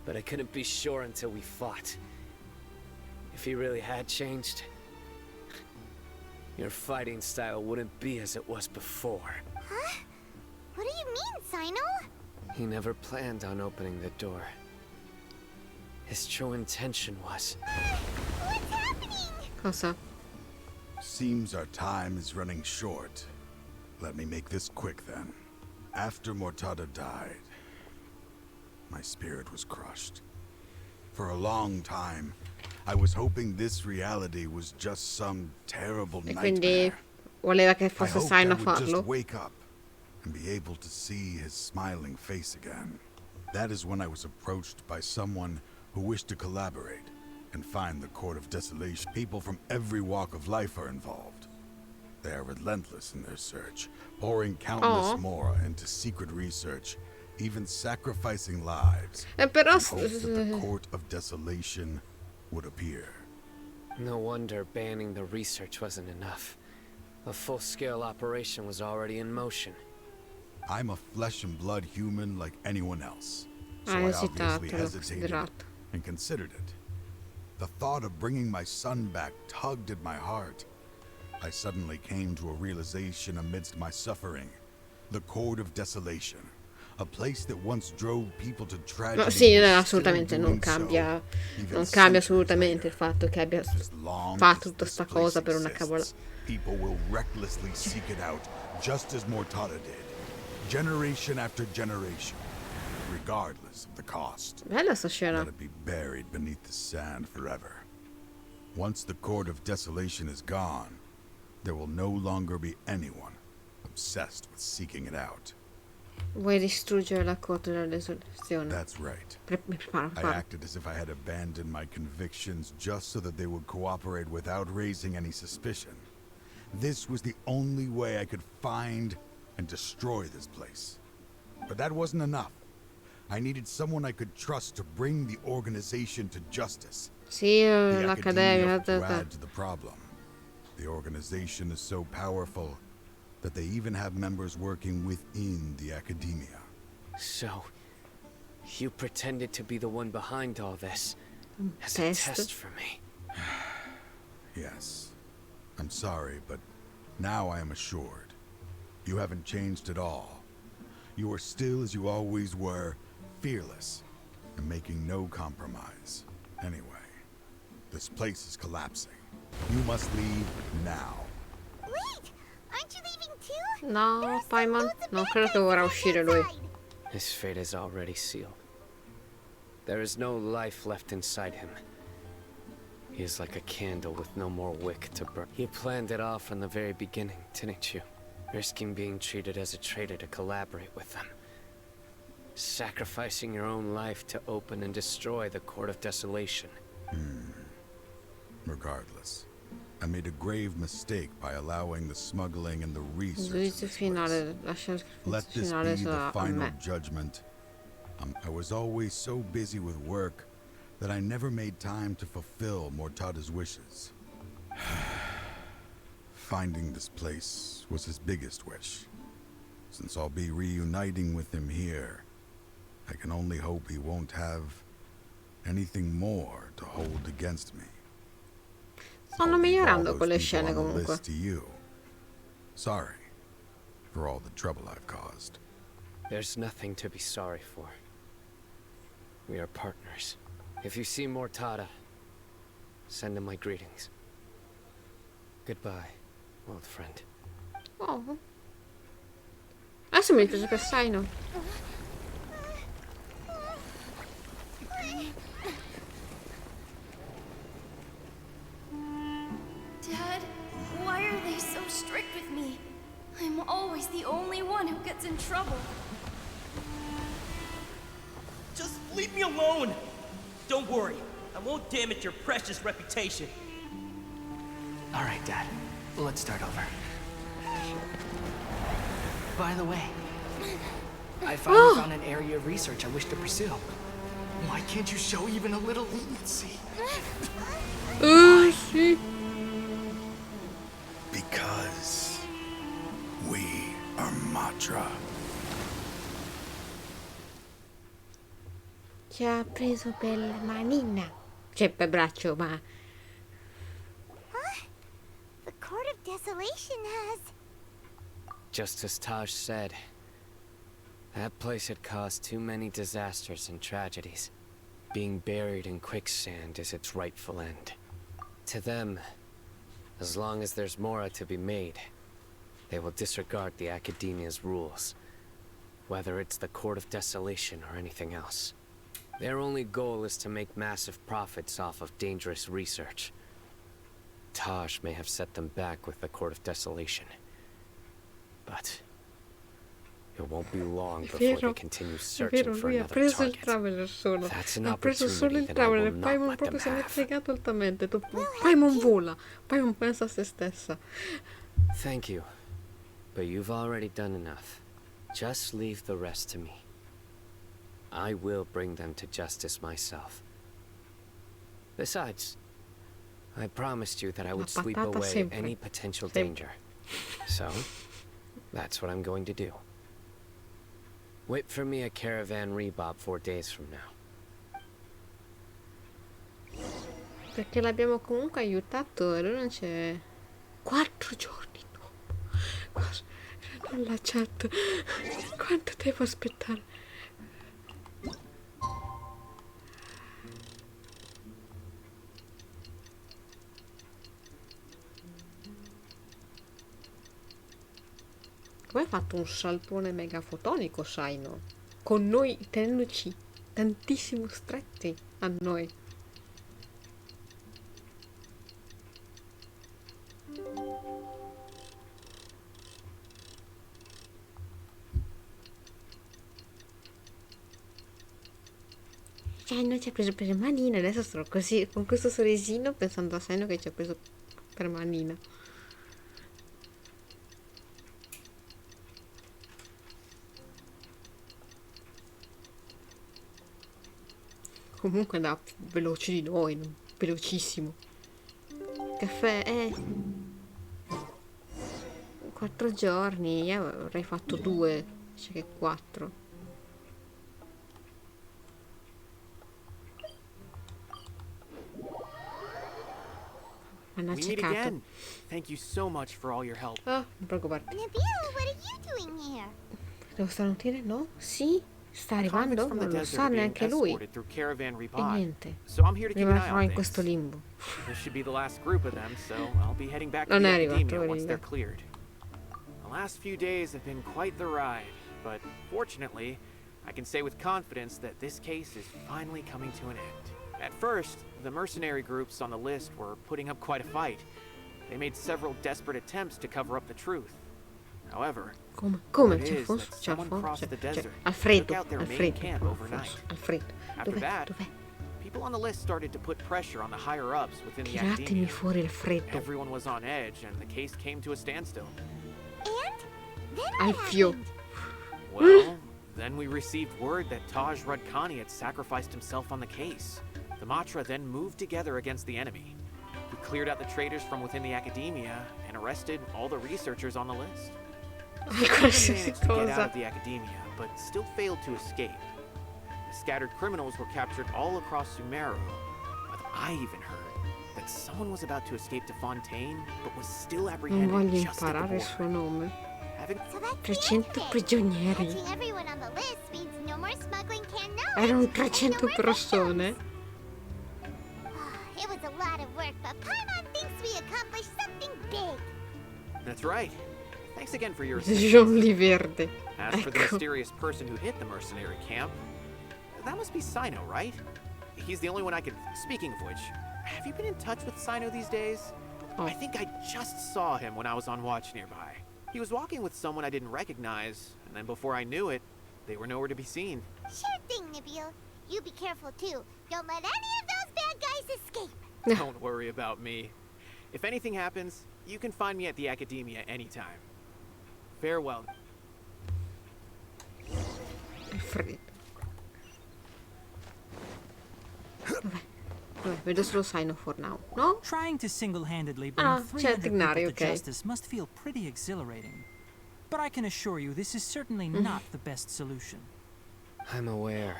but I couldn't be sure until we fought. If he really had changed, your fighting style wouldn't be as it was before. Huh? What do you mean, Cyno? He never planned on opening the door. His true intention was... What's happening? Cosa? Seems our time is running short. Let me make this quick then. After Mortada died, my spirit was crushed. For a long time, I was hoping this reality was just some terrible nightmare. Voleva che fosse Cyno a I hoped I would farlo. just wake up and be able to see his smiling face again. That is when I was approached by someone who wished to collaborate and find the Court of Desolation. People from every walk of life are involved. They are relentless in their search, pouring countless more into secret research, even sacrificing lives in hopes that the Court of Desolation would appear. No wonder banning the research wasn't enough. A full-scale operation was already in motion. I'm a flesh and blood human like anyone else, so I obviously hesitated and considered it. The thought of bringing my son back tugged at my heart. I suddenly came to a realization amidst my suffering. The Court of Desolation, a place that once drove people to tragedy. No, sì, assolutamente non cambia assolutamente il fatto che abbia fatto tutta sta cosa per una cavola. People will recklessly seek it out, just as Mortada did, generation after generation, regardless of the cost. Bella sta scena. Let it be buried beneath the sand forever. Once the Court of Desolation is gone, there will no longer be anyone obsessed with seeking it out. Vuoi distruggere la Corte della Desolazione? That's right. Prepara. I acted as if I had abandoned my convictions just so that they would cooperate without raising any suspicion. This was the only way I could find and destroy this place. But that wasn't enough. I needed someone I could trust to bring the organization to justice. Sì, the l'Accademia. to add to the problem. The organization is so powerful that they even have members working within the academia. So, you pretended to be the one behind all this as a test for me. Yes. I'm sorry, but now I am assured. You haven't changed at all. You are still as you always were, fearless, and making no compromise. Anyway, this place is collapsing. You must leave now. Wait! Aren't you leaving too? No, Paimon, non credo che vorrà uscire lui. His fate is already sealed. There is no life left inside him. He is like a candle with no more wick to burn. You planned it all from the very beginning, didn't you? Risking being treated as a traitor to collaborate with them. Sacrificing your own life to open and destroy the Court of Desolation. Regardless, I made a grave mistake by allowing the smuggling and the research. Giudizio finale, lascia il Let this finale be the a final me. judgment. I was always so busy with work that I never made time to fulfill Mortada's wishes. Finding this place was his biggest wish. Since I'll be reuniting with him here, I can only hope he won't have anything more to hold against me. Stanno migliorando con le scene On the comunque. list to you. Sorry for all the trouble I've caused. There's nothing to be sorry for. We are partners. If you see Mortada, send him my greetings. Goodbye, old friend. Oh. Adesso mi piace per Cyno. Dad, why are they so strict with me? I'm always the only one who gets in trouble. Just leave me alone! Don't worry, I won't damage your precious reputation. All right, Dad. Let's start over. By the way, I finally found an area of research I wish to pursue. Why can't you show even a little leniency? Sì. Because we are Matra. Ci ha preso per manina. Cioè per braccio, ma... The Court of Desolation has... Just as Taj said, that place had caused too many disasters and tragedies. Being buried in quicksand is its rightful end. To them, as long as there's more to be made, they will disregard the Academia's rules, whether it's the Court of Desolation or anything else. Their only goal is to make massive profits off of dangerous research. Taj may have set them back with the Court of Desolation, but it won't be long before they continue searching for lui ha another preso il target. traveler solo. That's an Ha preso solo il opportunity that I traveler. will not Paimon let them proprio se ne è have. fregato altamente. Paimon vola. Paimon pensa a se stessa. Thank you, but you've already done enough. Just leave the rest to me. I will bring them to justice myself. Besides, I promised you that I would sweep patata away sempre. any potential Sempre. danger. So, that's what I'm going to do. Wait for me at Caravan Rebob 4 days from now. Perché l'abbiamo comunque aiutato e lui non c'è. 4 giorni dopo. Cosa? Non la chat. Quanto devo aspettare? Come hai fatto un saltone megafotonico, Cyno? Con noi, tenendoci tantissimo stretti a noi. Cyno ci ha preso per manina, adesso sto così, con questo sorrisino, pensando a Cyno che ci ha preso per manina. Comunque andava più veloce di noi, velocissimo. Caffè, 4 giorni, io avrei fatto 2, invece che 4. We meet again. Thank you so much for all your help. Ah, non preoccuparti. Nabil, what are you doing here? Devo starnutire? No? Sì? Sta Convicts arrivando? from the Non lo desert sa are being neanche lui. escorted through Caravan E Rebob. niente. So I'm here to keep an eye Rimarrà on in questo things. limbo. This should be the last group of them, so I'll be heading back to Non the è arrivato Academia once il- they're cleared. The last few days have been quite the ride, but fortunately, I can say with confidence that this case is finally coming to an end. At first, the mercenary groups on the list were putting up quite a fight. They made several desperate attempts to cover up the truth. However, Come? word C'è is Alfonso? that C'è someone Alfonso? crossed the C'è desert, Alfredo. took out their main Alfredo. camp no, overnight. Alfonso. Alfredo. After Dov'è? that, Dov'è? people on the list started to put pressure on the higher-ups within the Tiratemi Academia. fuori Alfredo. Everyone was on edge, and the case came to a standstill. And then what Alfio. happened? Well, Then we received word that Taj Radkani had sacrificed himself on the case. The Matra then moved together against the enemy. We cleared out the traitors from within the academia and arrested all the researchers on the list. We managed to get out of the academia, but still failed to escape. The scattered criminals were captured all across Sumeru, but I even heard that someone was about to escape to Fontaine, but was still Non apprehended voglio just at the imparare il suo border. nome. So that's 300 prigionieri. catching everyone on the list means no more smuggling canned knowledge. Erano and 300 no more persone. It was a lot of work, but Paimon thinks we accomplished something big. That's right. Thanks again for your Jolly verde. As for the Ecco. mysterious person who hit the mercenary camp, that must be Cyno, right? He's the only one I could... Speaking of which, have you been in touch with Cyno these days? Oh. I think I just saw him when I was on watch nearby. He was walking with someone I didn't recognize, and then before I knew it, they were nowhere to be seen. Sure thing, Nabil. You be careful too. Don't let any of those bad guys escape. Don't worry about me. If anything happens, you can find me at the Academia anytime. Farewell. Freddo. Vabbè, vedo solo Cyno for now, no? Trying to single-handedly bring Ah, 300 c'è people Tignari, to ok. justice must feel pretty exhilarating. But I can assure you this is certainly not the best solution. I'm aware.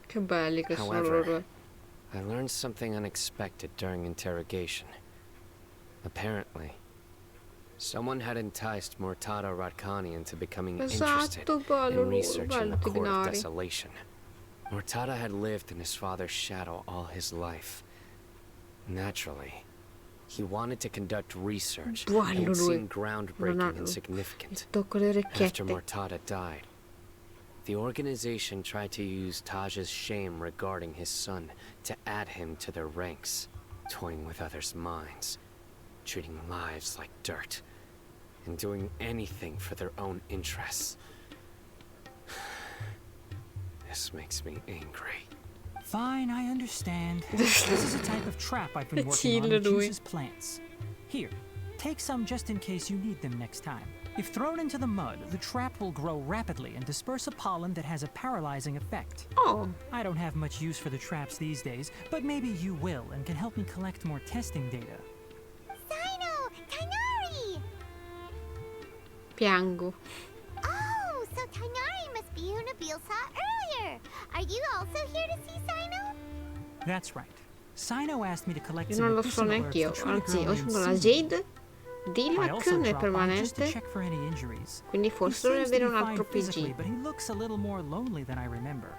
Che belli che sono However, loro. I learned something unexpected during interrogation. Apparently, someone had enticed Murtada Radkani into becoming interested Esatto, bello, in researching the bello, Court of Tignari. Desolation. Murtada had lived in his father's shadow all his life. Naturally, he wanted to conduct research Bello and it lui. seemed groundbreaking Non ha- and significant. Tocco le After orecchiette. Murtada died, the organization tried to use Taj's shame regarding his son to add him to their ranks, toying with others' minds, treating lives like dirt, and doing anything for their own interests. This makes me angry. Fine, I understand. This is a type of trap I've been working on Chill which lui. uses plants. Here, take some just in case you need them next time. If thrown into the mud, the trap will grow rapidly and disperse a pollen that has a paralyzing effect. Oh. I don't have much use for the traps these days, but maybe you will and can help me collect more testing data. Cyno! Tainari! Piango. Oh, so Tainari must be who Nabil saw earlier. Are you also here to see Cyno? That's right. Cyno asked me to collect Io some non lo so medicinal neanche io. herbs to treat a Anzi, girl ho named solo la Cyno. Jade. I Dilac also nel dropped by just to permanente. check for any injuries. Quindi He forse dovrei seems to avere be un fine altro physically, PG. but he looks a little more lonely than I remember.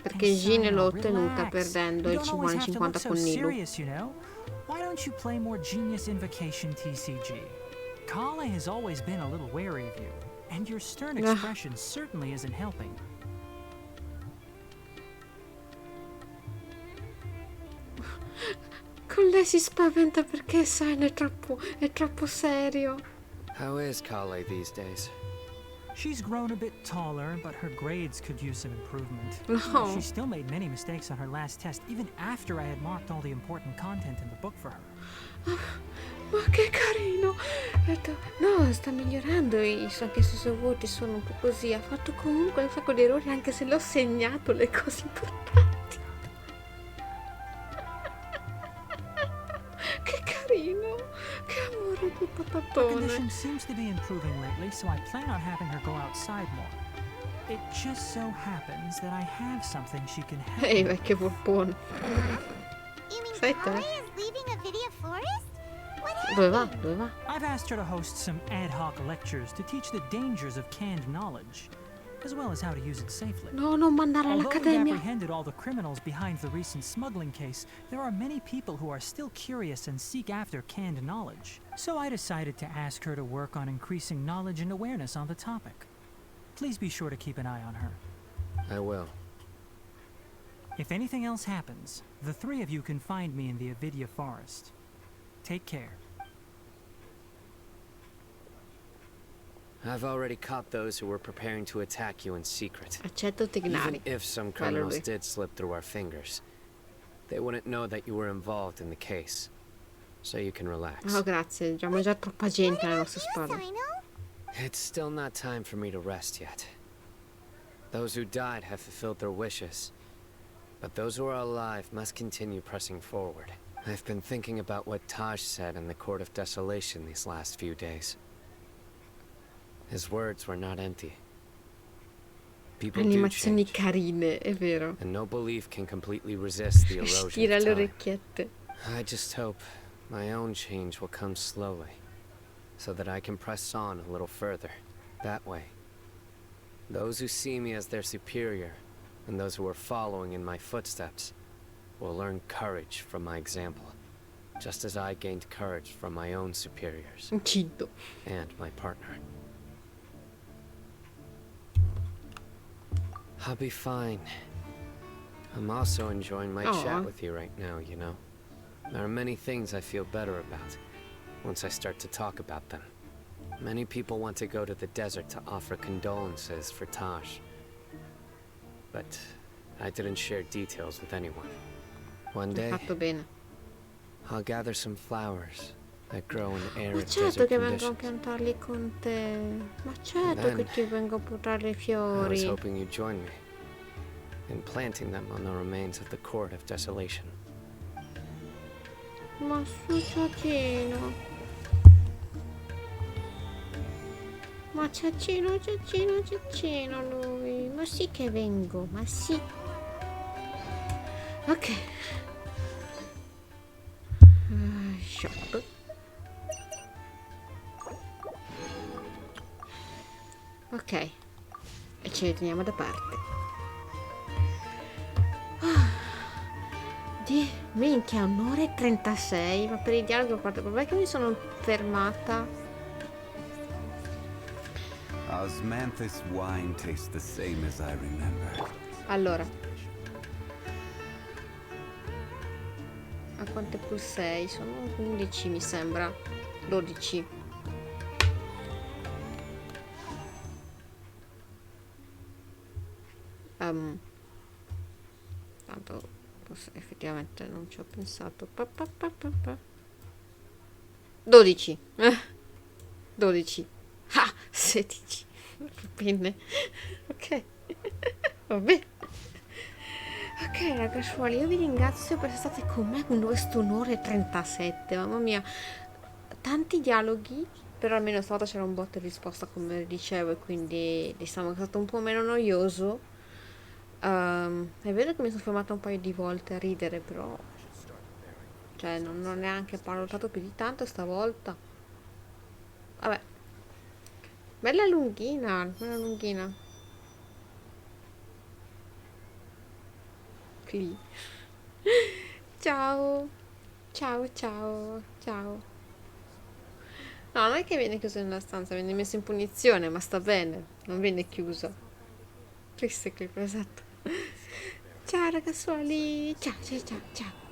Perché Gine l'ho ottenuta Relax. perdendo You il don't always have to 50-50 look so con Nilu. serious, you know? Why don't you play more Genius Invocation TCG? Kale has always been a little wary of you, and your stern Ah. expression certainly isn't helping. Con lei si spaventa perché Cyno è troppo serio. How is Kale these days? She's grown a bit taller, but her grades could use some improvement. No. She still made many mistakes on her last test, even after I had marked all the important content in the book for her. Ma che carino. Ha detto, no, sta migliorando. Anche se i suoi voti sono un po' così. Ha fatto comunque un sacco di errori anche se le ho segnato le cose importanti. Che carino. Che amore di Her patatone. condition seems to be improving lately, so I plan on having her go outside more. It just so happens that I have something she can help. Ehi, vecchio polpone. You mean Sai Kale te? is leaving Avidia Forest? What Dove va? happened? Dove va? I've asked her to host some ad hoc lectures to teach the dangers of canned knowledge, as well as how to use it safely. No, non mandarla Although we've all'accademia. apprehended all the criminals behind the recent smuggling case, there are many people who are still curious and seek after canned knowledge. So I decided to ask her to work on increasing knowledge and awareness on the topic. Please be sure to keep an eye on her. I will. If anything else happens, the three of you can find me in the Avidia Forest. Take care. I've already caught those who were preparing to attack you in secret. Accetto Tignari. Even if some Bello criminals lui. did slip through our fingers, they wouldn't know that you were involved in the case. So you can relax. Oh, grazie. Abbiamo già troppa gente alle nostre spalle. It's still not time for me to rest yet. Those who died have fulfilled their wishes, but those who are alive must continue pressing forward. I've been thinking about what Taj said in the Court of Desolation these last few days. His words were not empty. People do Animazioni change, carine, è vero. and no belief can completely resist the erosion Stira of le time. orecchiette. I just hope my own change will come slowly, so that I can press on a little further. That way, those who see me as their superior, and those who are following in my footsteps, will learn courage from my example, just as I gained courage from my own superiors and my partner. I'll be fine. I'm also enjoying my chat with you right now, you know. There are many things I feel better about once I start to talk about them. Many people want to go to the desert to offer condolences for Taj, but I didn't share details with anyone. One day, I'll gather some flowers that grow in Ma arid certo desert che vengo a conditions. piantarli con te. Ma certo che ti vengo a portare i I was fiori. hoping you'd join me in planting them on the remains of the Court of Desolation. Ma su Ciacino. Ma Ciacino, Ciacino, Ciacino lui. Ma sì che vengo, ma sì. Ok. Shop. Ok. E ce li teniamo da parte. Minchia, un'ora e 36. Ma per il dialogo a parte, vabbè che mi sono fermata. Osmanthus wine tastes the same as I remember. Allora. A quante plus 6? Sono 11 mi sembra. 12. Tanto effettivamente non ci ho pensato. 12. 12. Ah, 16. Bene. Ok. Vabbè. Ok ragazzuoli, io vi ringrazio per essere stati con me con questo un'ora e 37. Mamma mia. Tanti dialoghi. Però almeno stavolta c'era un botto di risposta come dicevo. E quindi diciamo che è stato un po' meno noioso. È vero che mi sono fermata un paio di volte a ridere, però cioè non ho neanche parlato più di tanto stavolta. Vabbè, bella lunghina, bella lunghina. Qui. Ciao, ciao, ciao, ciao. No, non è che viene chiuso nella stanza, viene messo in punizione, ma sta bene, non viene chiuso. Triste clip, esatto. Ciao ragazzuoli, ciao, ciao, ciao, ciao.